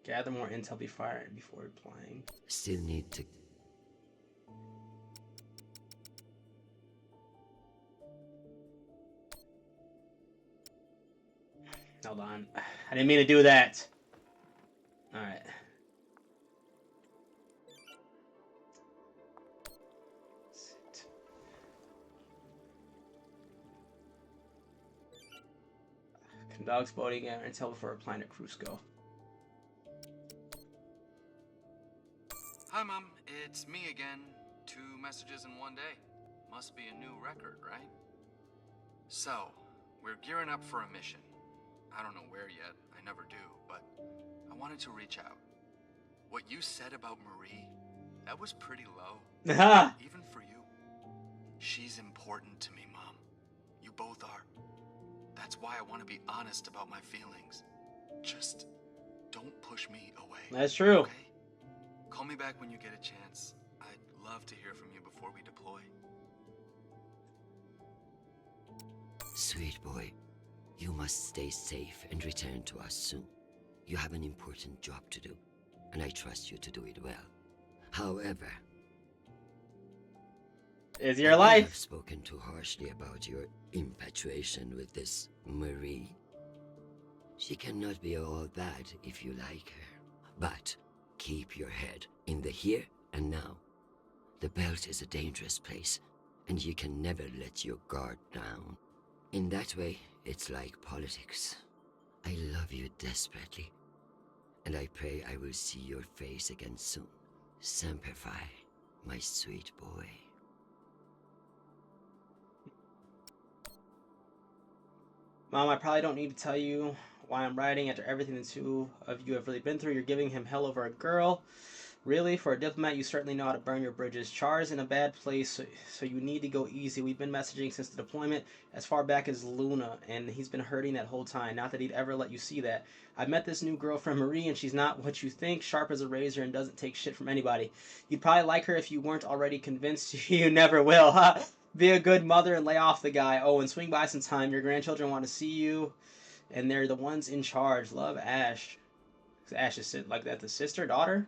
Gather more intel before applying. Still need to... Hold on. I didn't mean to do that. Alright. Conducts voting intel before applying to Cruisco. Hi, Mom. It's me again. 2 messages in one day. Must be a new record, right? So, we're gearing up for a mission. I don't know where yet. I never do, but I wanted to reach out. What you said about Marie, that was pretty low. Even for you. She's important to me, Mom. You both are. That's why I want to be honest about my feelings. Just don't push me away. That's true. Okay? Call me back when you get a chance. I'd love to hear from you before we deploy. Sweet boy, you must stay safe and return to us soon. You have an important job to do, and I trust you to do it well. However, Is your I life? have spoken too harshly about your infatuation with this Marie. She cannot be all bad if you like her. But keep your head in the here and now. The belt is a dangerous place, and you can never let your guard down. In that way, it's like politics. I love you desperately, and I pray I will see your face again soon. Semper Fi, my sweet boy. Mom, I probably don't need to tell you why I'm writing after everything the two of you have really been through. You're giving him hell over a girl. Really? For a diplomat, you certainly know how to burn your bridges. Char's in a bad place, so you need to go easy. We've been messaging since the deployment, as far back as Luna, and he's been hurting that whole time. Not that he'd ever let you see that. I met this new girlfriend, Marie, and she's not what you think. Sharp as a razor and doesn't take shit from anybody. You'd probably like her if you weren't already convinced. You never will, huh? Be a good mother and lay off the guy. Oh, and swing by sometime. Your grandchildren want to see you, and they're the ones in charge. Love, Ash. Ash is like that, the sister, daughter?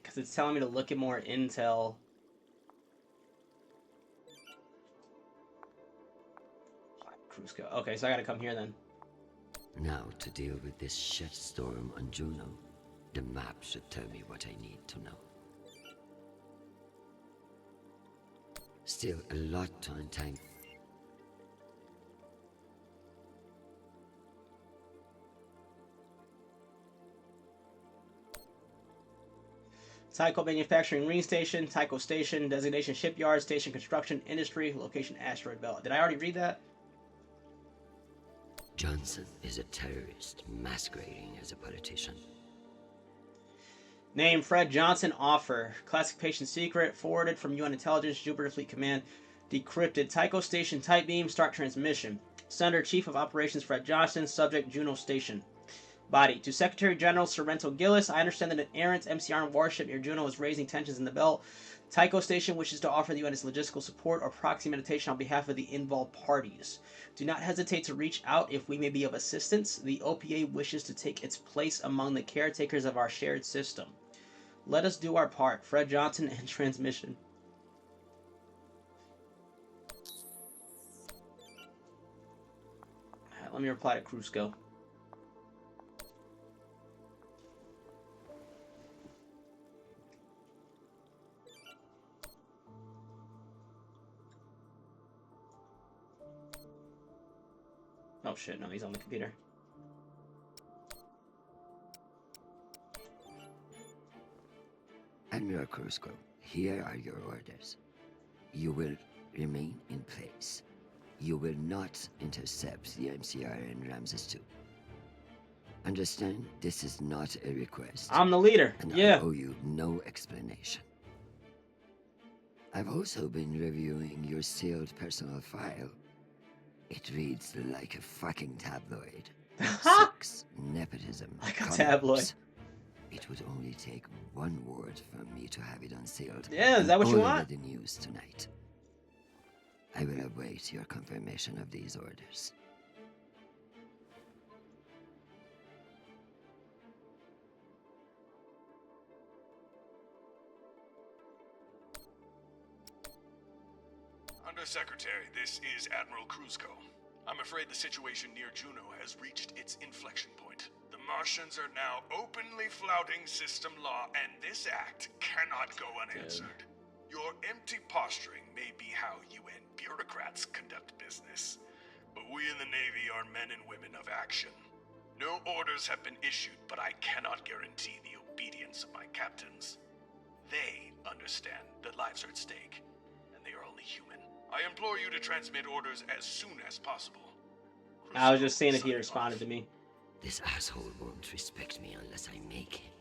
Because it's telling me to look at more intel. Cruisco. Okay, so I gotta come here then. Now, to deal with this shitstorm on Juno, the map should tell me what I need to know. Still a lot to untangle. Tycho Manufacturing Marine Station, Tycho Station, Designation Shipyard, Station Construction, Industry, Location Asteroid Belt. Did I already read that? Johnson is a terrorist masquerading as a politician. Name Fred Johnson. Offer. Classic patient secret. Forwarded from UN Intelligence. Jupiter Fleet Command. Decrypted. Tycho Station. Type beam. Start transmission. Sender Chief of Operations Fred Johnson. Subject Juno Station. Body. To Secretary General Sorrento Gillis. I understand that an errant MCR warship near Juno is raising tensions in the belt. Tycho Station wishes to offer the UN its logistical support or proxy meditation on behalf of the involved parties. Do not hesitate to reach out if we may be of assistance. The OPA wishes to take its place among the caretakers of our shared system. Let us do our part. Fred Johnson and transmission. Alright, let me reply to Crusko. Oh shit, no, he's on the computer. Admiral Crusko, here are your orders. You will remain in place. You will not intercept the MCR in Ramses II. Understand, this is not a request. I'm the leader, and yeah. I owe you no explanation. I've also been reviewing your sealed personal file. It reads like a fucking tabloid. Sex, nepotism, like a cover-ups. tabloid. It would only take one word from me to have it unsealed. Yeah, is that what you want? Over the news tonight. I will await your confirmation of these orders. Undersecretary, this is Admiral Crusko. I'm afraid the situation near Juno has reached its inflection point. The Martians are now openly flouting system law, and this act cannot go unanswered. Your empty posturing may be how UN bureaucrats conduct business, but we in the Navy are men and women of action. No orders have been issued, but I cannot guarantee the obedience of my captains. They understand that lives are at stake, and they are only human. I implore you to transmit orders as soon as possible. I was just seeing if he responded to me. This asshole won't respect me unless I make him.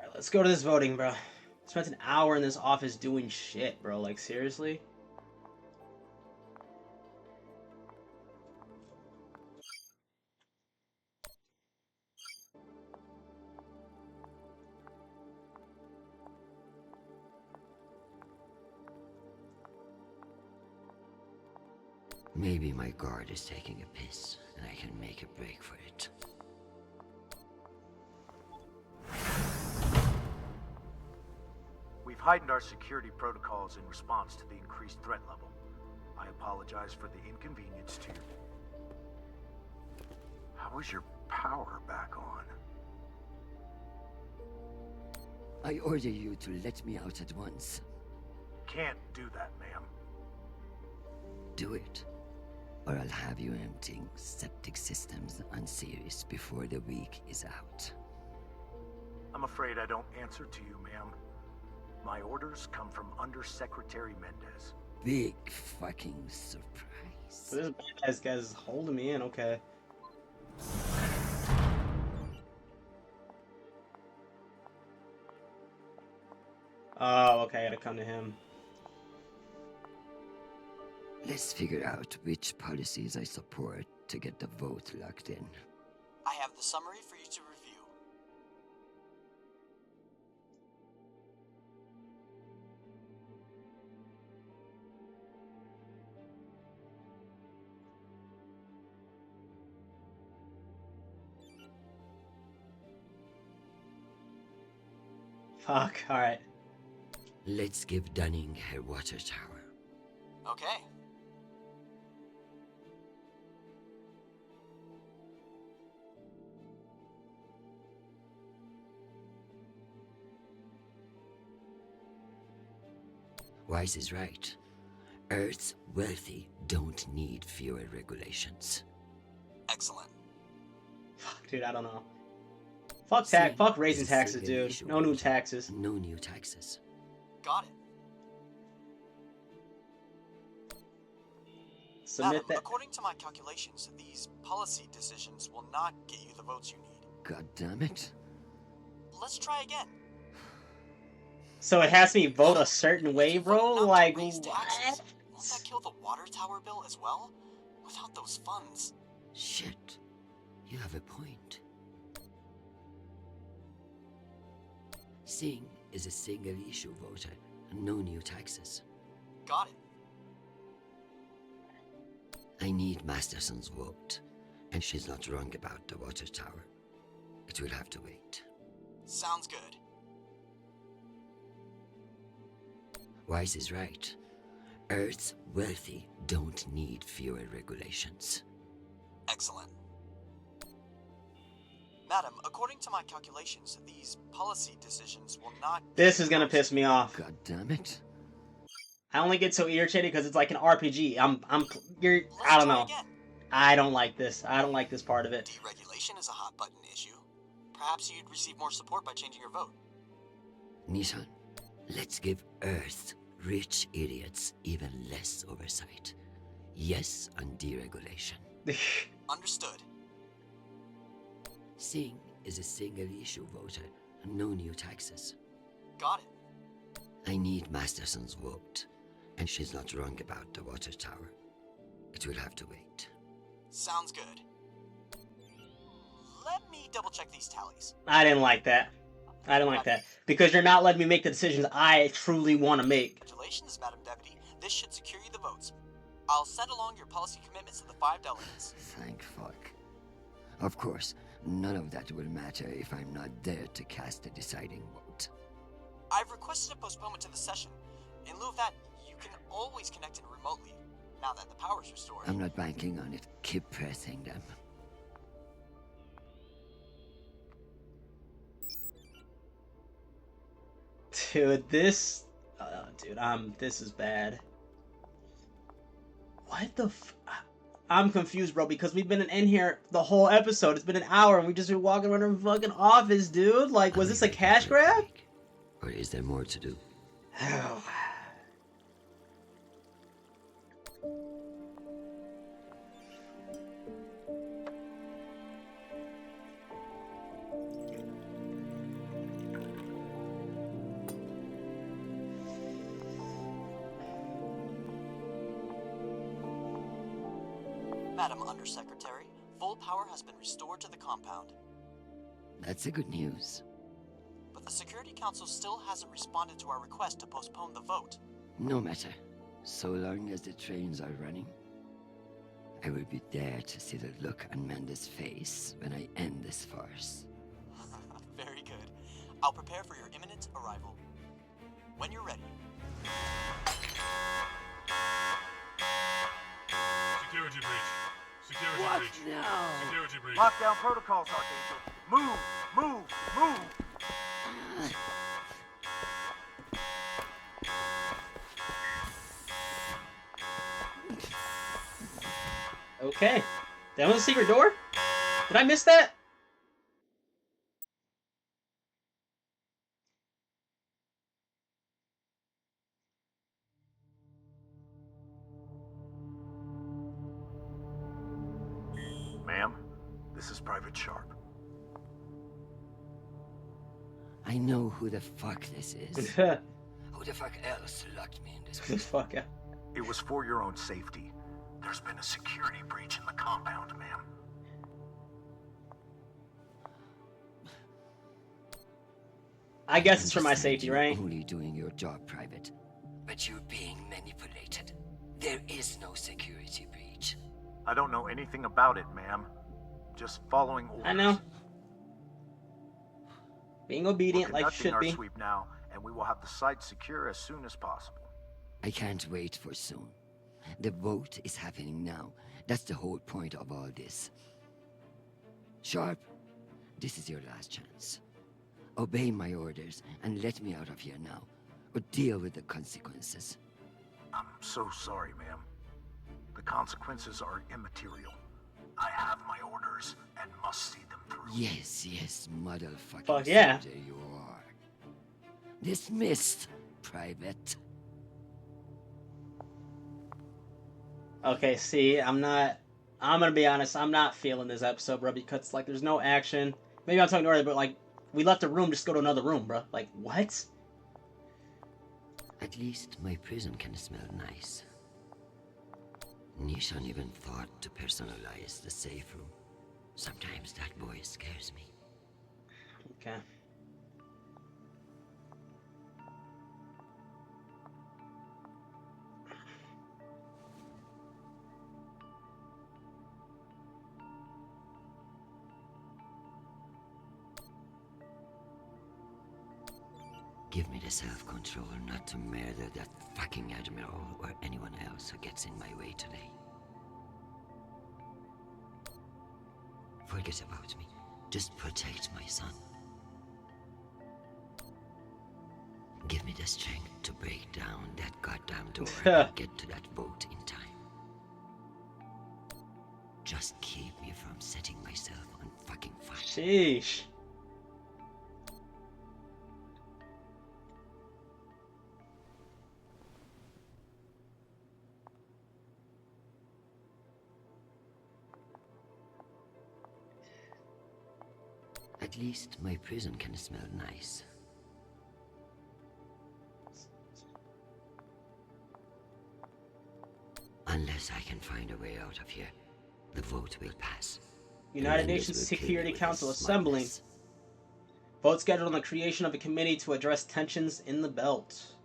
Alright, let's go to this voting, bro. Spent an hour in this office doing shit, bro. Like, seriously? Maybe my guard is taking a piss, and I can make a break for it. We've heightened our security protocols in response to the increased threat level. I apologize for the inconvenience to you. How is your power back on? I order you to let me out at once. Can't do that, ma'am. Do it, or I'll have you emptying septic systems on Sirius before the week is out. I'm afraid I don't answer to you, ma'am. My orders come from Undersecretary Mendez. Big fucking surprise. So this guy's holding me in, okay. Oh, okay, I gotta come to him. Let's figure out which policies I support to get the vote locked in. I have the summary for you to review. Fuck, alright. Let's give Dunning her water tower. Okay. Wise is right. Earth's wealthy don't need fewer regulations. Excellent. Fuck, dude, I don't know. Fuck raising taxes, dude. No new taxes. No new taxes. Got it. Submit Madam, that. according to my calculations, these policy decisions will not get you the votes you need. God damn it. let's try again. So it has me vote a certain way, bro? Like, Raise taxes. what? Won't that kill the water tower bill as well? Without those funds. Shit. You have a point. Singh is a single-issue voter, and no new taxes. Got it. I need Masterson's vote, and she's not wrong about the water tower. It will have to wait. Sounds good. Wise is right. Earth's wealthy don't need fewer regulations. Excellent. Madam, according to my calculations, these policy decisions will not... This is gonna piss me off. God damn it. I only get so irritated because it's like an RPG. I don't know. I don't like this. I don't like this part of it. Deregulation is a hot button issue. Perhaps you'd receive more support by changing your vote. Nissan, let's give Earth's rich idiots even less oversight. Yes on deregulation. Understood. Singh is a single-issue voter, and no new taxes. Got it. I need Masterson's vote, and she's not wrong about the water tower. It will have to wait. Sounds good. Let me double-check these tallies. I didn't like that. I didn't like that. Because you're not letting me make the decisions I truly want to make. Congratulations, Madam Deputy. This should secure you the votes. I'll send along your policy commitments to the 5 delegates. Thank fuck. Of course, none of that will matter if I'm not there to cast the deciding vote. I've requested a postponement to the session. In lieu of that, you can always connect in remotely, now that the power's restored. I'm not banking on it. Keep pressing them. Dude, this... this is bad. What the I'm confused, bro, because we've been in here the whole episode. It's been an hour, and we just been walking around our fucking office, dude. Like, was this a cash grab? Or is there more to do? Madam Undersecretary, full power has been restored to the compound. That's a good news. But the Security Council still hasn't responded to our request to postpone the vote. No matter. So long as the trains are running, I will be there to see the look on Amanda's face when I end this farce. Very good. I'll prepare for your imminent arrival. When you're ready. Security breach. Security What? breach. No. Security breach. Lockdown protocols, Archangel. Move! Move! Move! Okay. That was a secret door? Did I miss that? Ma'am, this is Private Sharp. I know who the fuck this is. Who the fuck else locked me in this place? Fuck yeah. It was for your own safety. There's been a security breach in the compound, ma'am. I guess it's for my safety, right? Only doing your job, Private. But you're being manipulated. There is no security breach. I don't know anything about it, ma'am. Just following orders. I know. Being obedient We're like should conducting be. our sweep now, and we will have the site secure as soon as possible. I can't wait for soon. The vote is happening now. That's the whole point of all this. Sharp, this is your last chance. Obey my orders and let me out of here now, or deal with the consequences. I'm so sorry, ma'am. The consequences are immaterial. I have my orders and must see them through. Yes, motherfucking Fuck yeah. soldier you are. Dismissed, Private. Okay, see, I'm gonna be honest, I'm not feeling this episode, bro, because, like, there's no action. Maybe I'm talking earlier, but, like, We left a room, just go to another room, bro. Like, what? At least my prison can smell nice. Nishan even thought to personalize the safe room. Sometimes that boy scares me. Okay. Give me the self-control not to murder that fucking admiral or anyone else who gets in my way today. Forget about me. Just protect my son. Give me the strength to break down that goddamn door and get to that boat in time. Just keep me from setting myself on fucking fire. Sheesh. At least my prison can smell nice. Unless I can find a way out of here, the vote will pass. United Nations Security Council assembling. Vote scheduled on the creation of a committee to address tensions in the belt.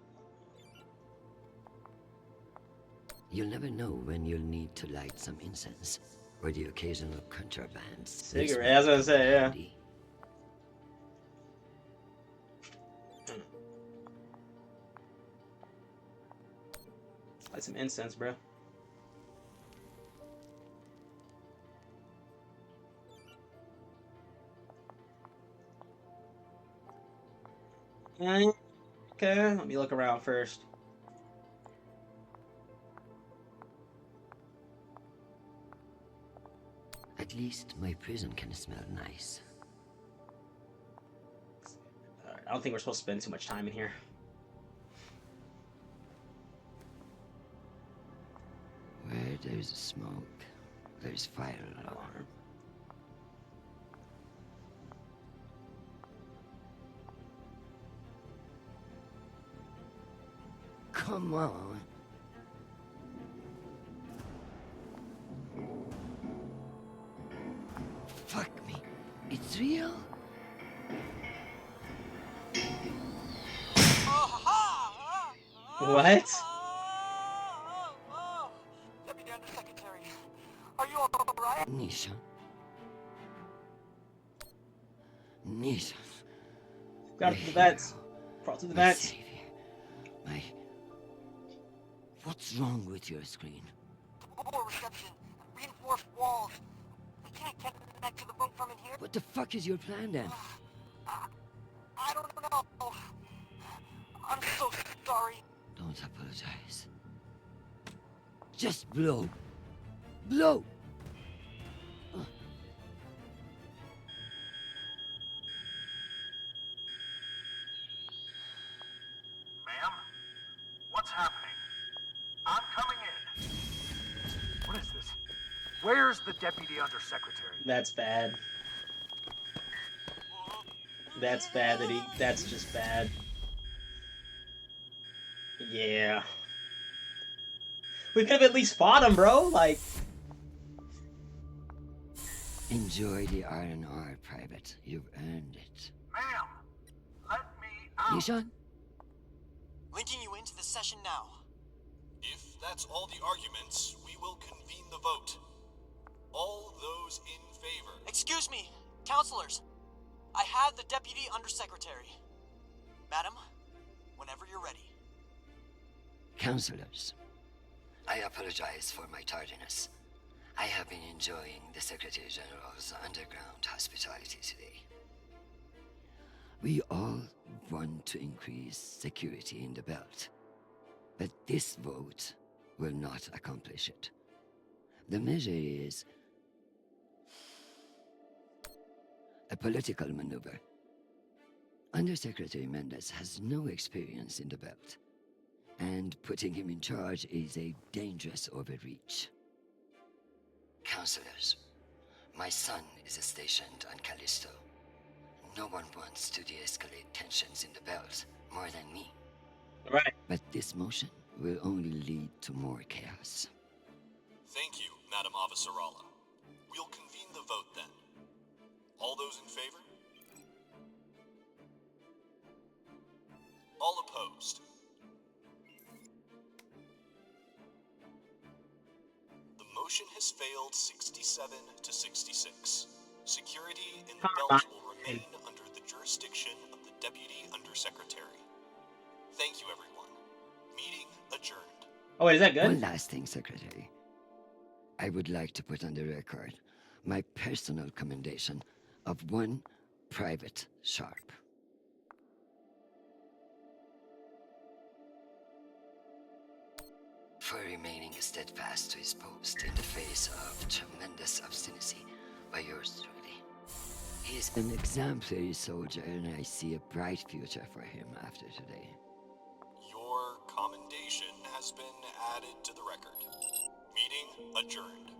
You'll never know when you'll need to light some incense, or the occasional contraband. Cigarette, as I was gonna say, yeah. Light some incense, bro. Okay, let me look around first. At least my prison can smell nice. Alright, I don't think we're supposed to spend too much time in here. Where there's smoke, there's fire alarm. Come on. Fuck me. It's real? What? Deputy Undersecretary, are you alright? Nisha. Nisha. Got to the vents. Crawl to the vents. My... What's wrong with your screen? Poor reception. Reinforced walls. We can't connect to the boat from in here. What the fuck is your plan then? I don't know. I'm so sorry. Don't apologize. Just blow. Blow! Ma'am? What's happening? I'm coming in. What is this? Where's the Deputy Undersecretary? That's bad. That's bad that he... That's just bad. Yeah. We could have at least fought him, bro. Like... Enjoy the R&R, Private. You've earned it. Ma'am! Let me out! Nishan? Linking you into the session now. If that's all the arguments, we will convene the vote. All those in favor. Excuse me, counselors. I have the Deputy Undersecretary. Madam, whenever you're ready. Counselors, I apologize for my tardiness. I have been enjoying the Secretary General's underground hospitality today. We all want to increase security in the belt, but this vote will not accomplish it. The measure is a political maneuver. Undersecretary Mendez has no experience in the belt, and putting him in charge is a dangerous overreach. Counselors, my son is stationed on Callisto. No one wants to de-escalate tensions in the belt more than me. Right. But this motion will only lead to more chaos. Thank you, Madam Avasarala. We'll convene the vote then. All those in favor? All opposed? The motion has failed 67 to 66. Security in the belt will remain under the jurisdiction of the Deputy Undersecretary. Thank you, everyone. Meeting adjourned. Oh, wait, is that good? One last thing, Secretary. I would like to put on the record my personal commendation of one Private Sharp. For remaining steadfast to his post in the face of tremendous obstinacy by yours truly. He is an exemplary soldier, and I see a bright future for him after today. Your commendation has been added to the record. Meeting adjourned.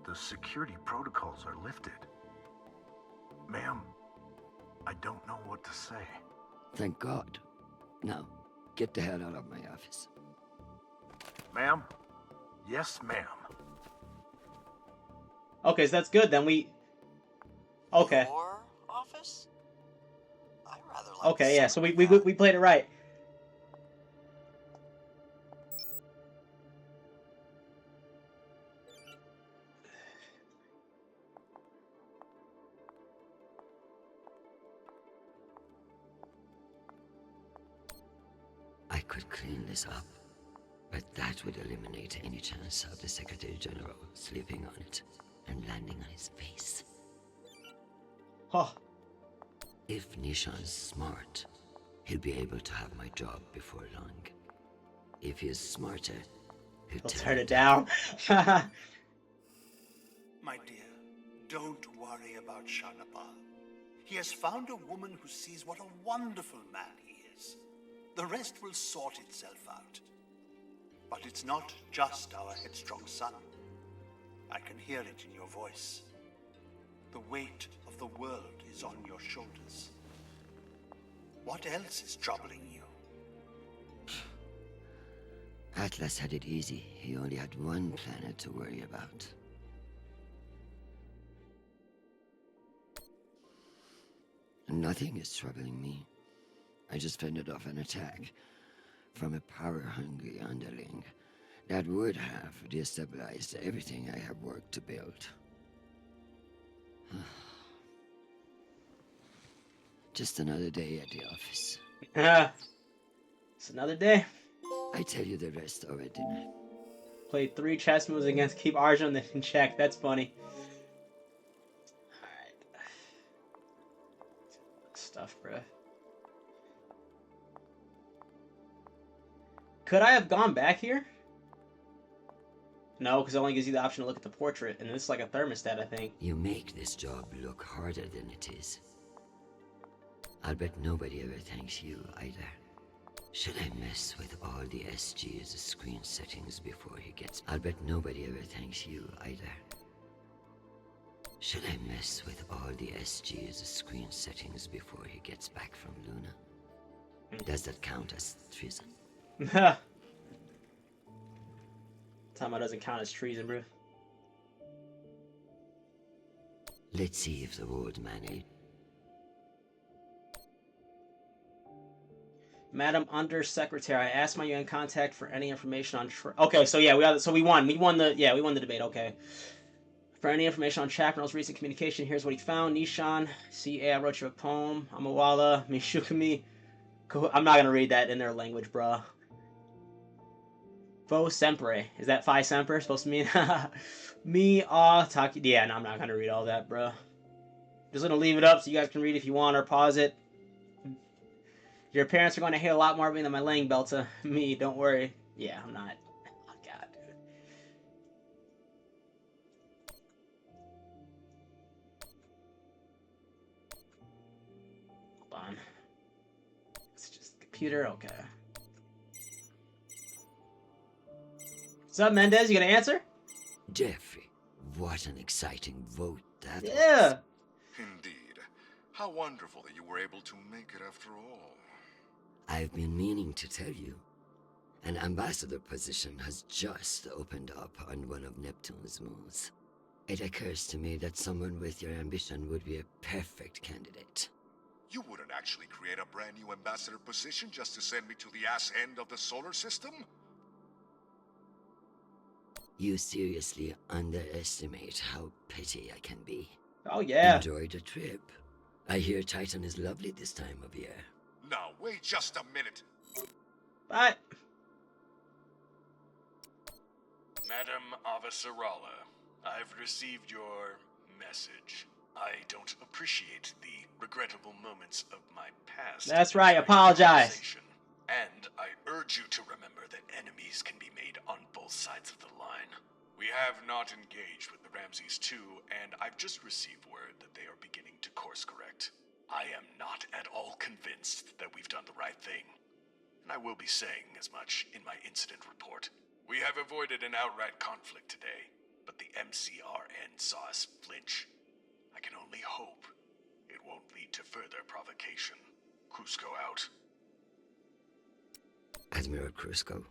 The security protocols are lifted. Ma'am, I don't know what to say. Thank God. Now, get the hell out of my office. Ma'am? Yes, ma'am. Okay, so that's good. Then we. Okay. Your office? I rather like. Okay, yeah. So we played it right. I could clean this up, but that would eliminate any chance of the Secretary General slipping on it and landing on his face. Huh. If Nishan's smart, he'll be able to have my job before long. If he's smarter, he'll turn it down. My dear, don't worry about Shanapal. He has found a woman who sees what a wonderful man he is. The rest will sort itself out. But it's not just our headstrong son. I can hear it in your voice. The weight of the world is on your shoulders. What else is troubling you? Atlas had it easy. He only had one planet to worry about. Nothing is troubling me. I just fended off an attack from a power-hungry underling that would have destabilized everything I have worked to build. Just another day at the office. It's another day. I tell you the rest already, didn't I? Played 3 chess moves against keep Arjun in check. That's funny. Alright. Stuff, bruh. Could I have gone back here? No, because it only gives you the option to look at the portrait, and this is like a thermostat, I think. You make this job look harder than it is. I'll bet nobody ever thanks you either. Should I mess with all the SG's screen settings before he gets... I'll bet nobody ever thanks you either. Should I mess with all the SG's screen settings before he gets back from Luna? Does that count as treason? Tama doesn't count as treason, bro. Let's see if the old man Madam Undersecretary, I asked my UN contact for any information on... Okay, so yeah, we won. We won the debate, okay. For any information on Chapman's recent communication, here's what he found. Nishan, CA, I wrote you a poem. Amawala, Mishukumi. I'm not gonna read that in their language, bruh. Fo sempre. Is that Phi Semper supposed to mean? Me, Taki. Yeah, no, I'm not gonna read all that, bruh. Just gonna leave it up so you guys can read if you want or pause it. Your parents are going to hate a lot more of me than my laying belt to me, don't worry. Yeah, I'm not. Oh, God, dude. Hold on. It's just computer, okay. What's up, Mendez? You gonna answer? Jeffrey, what an exciting vote that was. Yeah. Indeed. How wonderful that you were able to make it after all. I've been meaning to tell you. An ambassador position has just opened up on one of Neptune's moons. It occurs to me that someone with your ambition would be a perfect candidate. You wouldn't actually create a brand new ambassador position just to send me to the ass end of the solar system? You seriously underestimate how petty I can be. Oh yeah. Enjoy the trip. I hear Titan is lovely this time of year. Now, wait just a minute. Bye. Madam Avasarala, I've received your message. I don't appreciate the regrettable moments of my past. That's right, apologize. And I urge you to remember that enemies can be made on both sides of the line. We have not engaged with the Ramses 2, and I've just received word that they are beginning to course correct. I am not at all convinced that we've done the right thing, and I will be saying as much in my incident report. We have avoided an outright conflict today, but the MCRN saw us flinch. I can only hope it won't lead to further provocation. Cusco out. Admiral Cusco,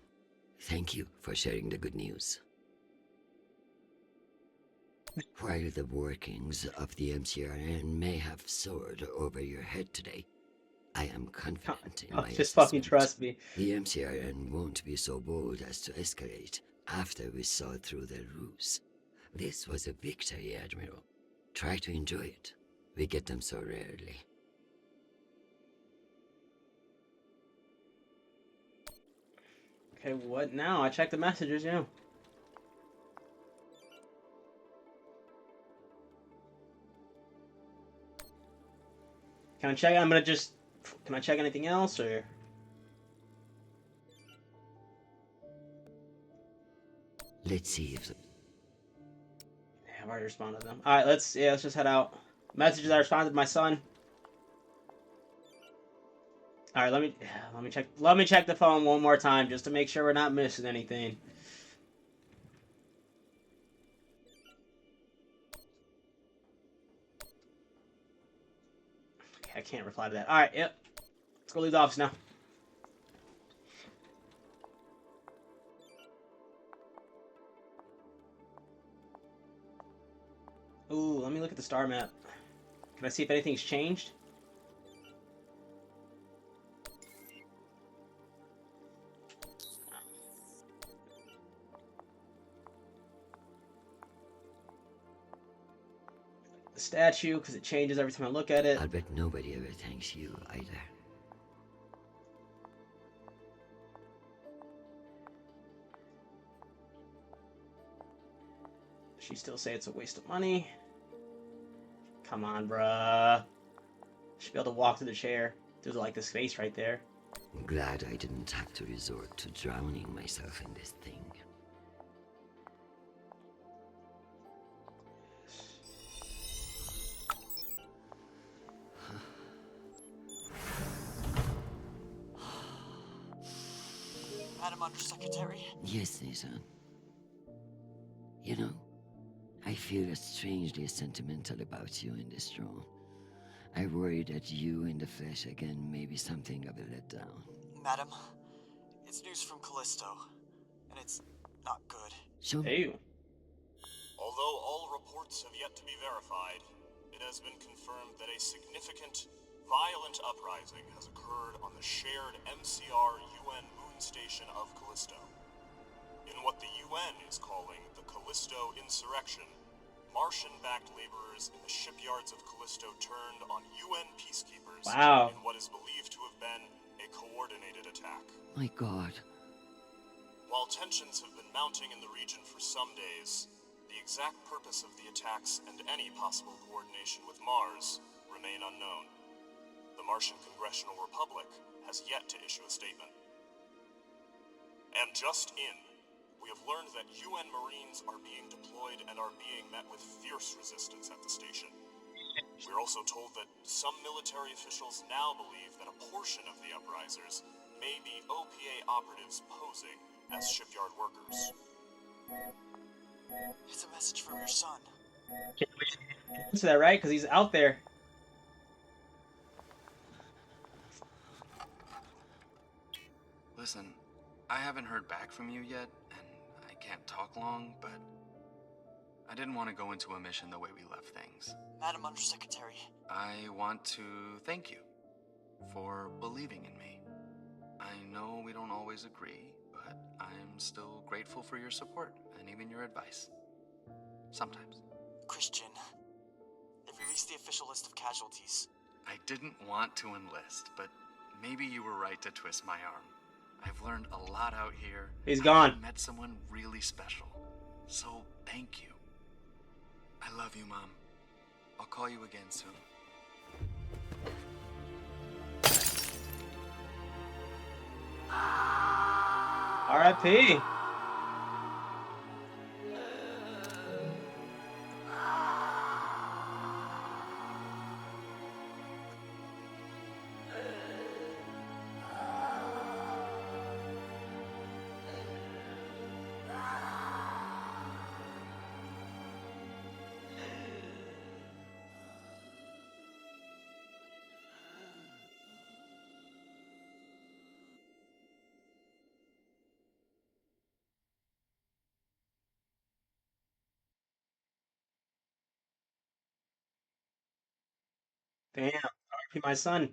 thank you for sharing the good news. While the workings of the MCRN may have soared over your head today, I am confident in my just fucking trust me. The MCRN won't be so bold as to escalate after we saw through their ruse. This was a victory, Admiral. Try to enjoy it. We get them so rarely. Okay, what now? I checked the messages, yeah. Can I check? I'm gonna just... Can I check anything else, or... Let's see if... Yeah, I've already responded to them. Alright, let's just head out. Messages I responded to my son. Alright, let me check the phone one more time, just to make sure we're not missing anything. I can't reply to that. Alright, yep. Let's go leave the office now. Ooh, let me look at the star map. Can I see if anything's changed? The statue, because it changes every time I look at it. I'll bet nobody ever thanks you either. She still say it's a waste of money. Come on, bruh. Should be able to walk to the chair. There's like this space right there. I'm glad I didn't have to resort to drowning myself in this thing. Madam Undersecretary? Yes, Nathan. You know, I feel strangely sentimental about you in this role. I worry that you in the flesh again may be something of a letdown. Madam, it's news from Callisto, and it's not good. Show me. Hey. Although all reports have yet to be verified, it has been confirmed that a significant, violent uprising has occurred on the shared MCR-UN moon station of Callisto. In what the UN is calling the Callisto Insurrection, Martian-backed laborers in the shipyards of Callisto turned on UN peacekeepers in what is believed to have been a coordinated attack. My God. While tensions have been mounting in the region for some days, the exact purpose of the attacks and any possible coordination with Mars remain unknown. The Martian Congressional Republic has yet to issue a statement. And just in, we have learned that UN Marines are being deployed and are being met with fierce resistance at the station. We're also told that some military officials now believe that a portion of the uprisers may be OPA operatives posing as shipyard workers. It's a message from your son. Answer that, right? Because he's out there. Listen, I haven't heard back from you yet, and I can't talk long, but I didn't want to go into a mission the way we left things. Madam Undersecretary. I want to thank you for believing in me. I know we don't always agree, but I'm still grateful for your support and even your advice. Sometimes. Christian, they've released the official list of casualties. I didn't want to enlist, but maybe you were right to twist my arm. I've learned a lot out here. He's gone. I met someone really special. So thank you. I love you, Mom. I'll call you again soon. R.I.P. Damn, R.I.P. my son.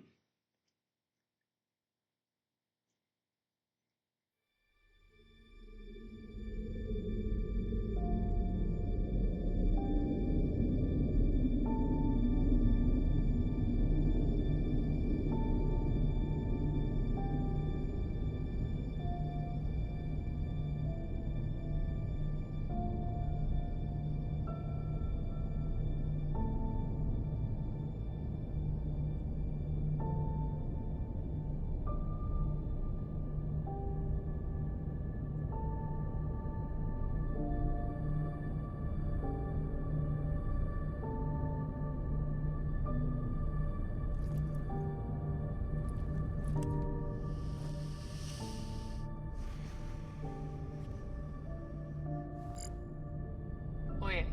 Oye,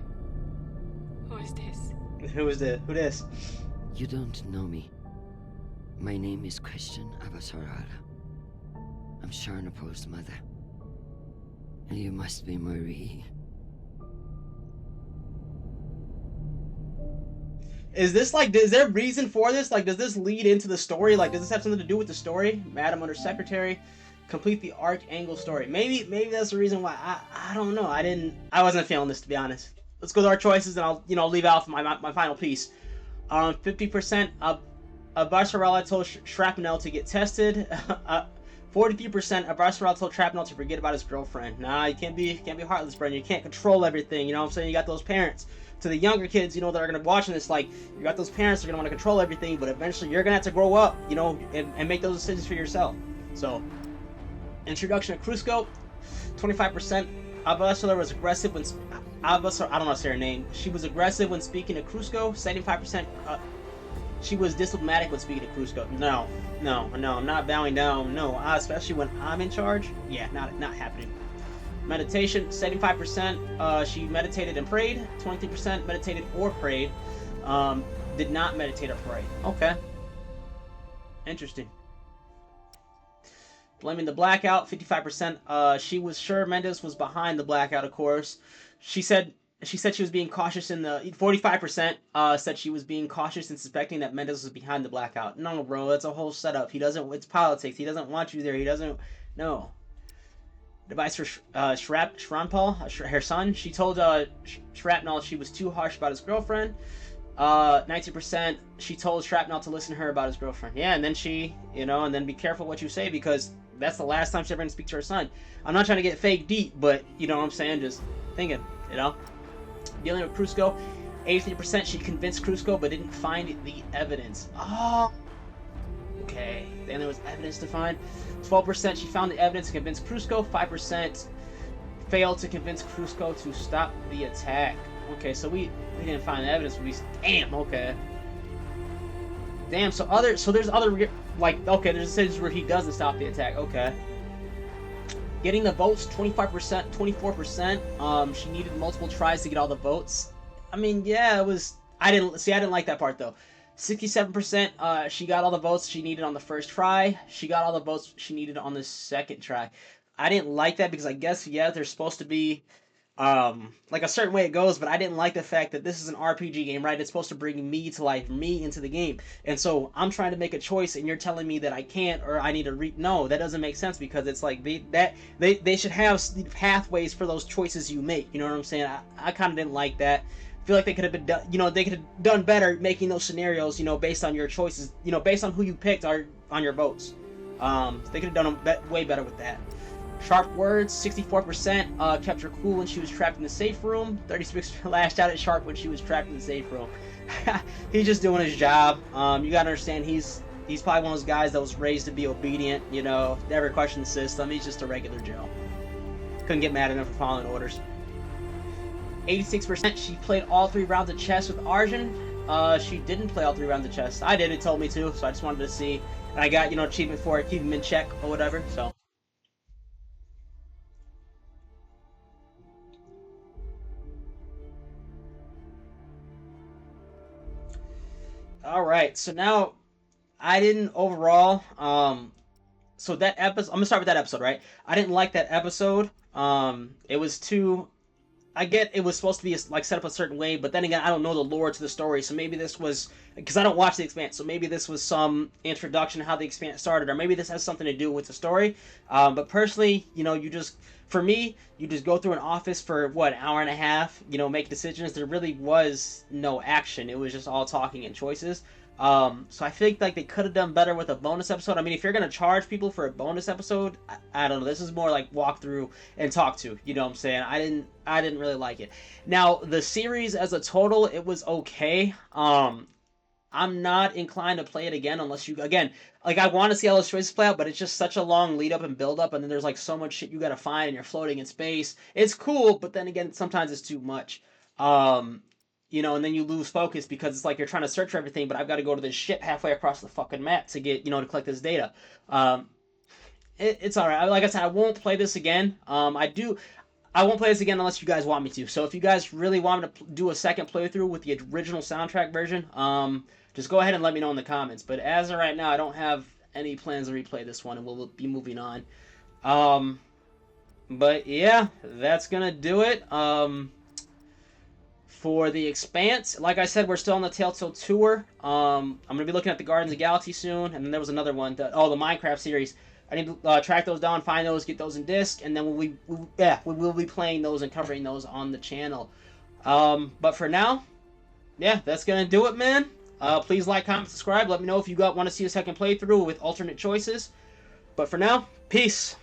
who is this? Who this? You don't know me. My name is Christian Avasarala. I'm Sharnapol's mother. And you must be Marie. Is this like, is there reason for this? Like, does this lead into the story? Like, does this have something to do with the story? Madam Undersecretary, complete the Archangel story. Maybe that's the reason why. I don't know. I wasn't feeling this, to be honest. Let's go to our choices, and I'll leave out my final piece. 50% of Barcelona told Shrapnel to get tested. 43% of Barcelona told Shrapnel to forget about his girlfriend. Nah, you can't be heartless, Brendan. You can't control everything. You know what I'm saying? You got those parents. To the younger kids, that are gonna be watching this, like, you got those parents that are gonna want to control everything, but eventually you're gonna have to grow up, and make those decisions for yourself. So, introduction to Cusco. 25% Abasala was aggressive when I don't know how to say her name. She was aggressive when speaking to Cusco. 75% she was diplomatic when speaking to Cusco. No, I'm not bowing down. No, especially when I'm in charge. Yeah, not happening. Meditation, 75%. She meditated and prayed. 23% meditated or prayed. Did not meditate or pray. Okay. Interesting. Blaming the blackout, 55%. She was sure Mendes was behind the blackout, of course. She said she was being cautious in the 45%. Said she was being cautious in suspecting that Mendes was behind the blackout. No, bro, that's a whole setup. He doesn't. It's politics. He doesn't want you there. He doesn't. No. Advice for Shrampal, her son. She told Shrapnel she was too harsh about his girlfriend. 90%. She told Shrapnel to listen to her about his girlfriend. Yeah, and then she, and then be careful what you say, because that's the last time she's ever going to speak to her son. I'm not trying to get fake deep, but you know what I'm saying? Just thinking, Dealing with Cusco, 83%. She convinced Cusco, but didn't find the evidence. Oh, okay. Then there was evidence to find. 12%. She found the evidence to convince Cusco. 5% failed to convince Cusco to stop the attack. Okay, so we didn't find the evidence. Damn. Okay. Damn. So there's other, like, okay, there's decisions where he doesn't stop the attack. Okay. Getting the votes, 25%, 24%. She needed multiple tries to get all the votes. I mean, yeah, it was. I didn't like that part though. 67%, she got all the votes she needed on the first try. She got all the votes she needed on the second try. I didn't like that because I guess, yeah, there's supposed to be like a certain way it goes, but I didn't like the fact that this is an RPG game, right? It's supposed to bring me to life, me into the game. And so I'm trying to make a choice and you're telling me that I can't, or I need to no, that doesn't make sense, because it's like they should have pathways for those choices you make. You know what I'm saying? I kind of didn't like that. I feel like they could have been done, they could have done better making those scenarios, based on your choices, based on who you picked or on your votes. They could have done way better with that. Sharp words, 64%, kept her cool when she was trapped in the safe room. 36% lashed out at Sharp when she was trapped in the safe room. He's just doing his job. You gotta understand, he's probably one of those guys that was raised to be obedient, never question the system. He's just a regular Joe. Couldn't get mad at him for following orders. 86%, she played all 3 rounds of chess with Arjun. She didn't play all 3 rounds of chess. I did, it told me to, so I just wanted to see. And I got, achievement for it, keep him in check or whatever, so. Alright, so now, I didn't overall, so that episode, I'm gonna start with that episode, right? I didn't like that episode. It was too, I get it was supposed to be like set up a certain way, but then again, I don't know the lore to the story, so maybe this was, because I don't watch the Expanse, so maybe this was some introduction to how the Expanse started, or maybe this has something to do with the story. But personally, for me, you just go through an office for what, an hour and a half, make decisions. There really was no action. It was just all talking and choices. So I think like they could have done better with a bonus episode. I mean, if you're gonna charge people for a bonus episode, I don't know. This is more like walk through and talk to. You know what I'm saying? I didn't really like it. Now the series as a total, it was okay. I'm not inclined to play it again unless you, again, like I want to see how those choices play out, but it's just such a long lead up and build up, and then there's like so much shit you gotta find, and you're floating in space. It's cool, but then again, sometimes it's too much. And then you lose focus because it's like you're trying to search for everything, but I've got to go to this ship halfway across the fucking map to get, to collect this data. It's alright. Like I said, I won't play this again. I won't play this again unless you guys want me to. So if you guys really want me to do a second playthrough with the original soundtrack version, just go ahead and let me know in the comments. But as of right now, I don't have any plans to replay this one, and we'll be moving on. But yeah, that's gonna do it. For the Expanse, like I said, we're still on the Telltale tour. I'm gonna be looking at the Guardians of the Galaxy soon, and then there was another one. The Minecraft series. I need to track those down, find those, get those in disc, and then we will be playing those and covering those on the channel. But for now, yeah, that's gonna do it, man. Please like, comment, subscribe. Let me know if you want to see a second playthrough with alternate choices. But for now, peace.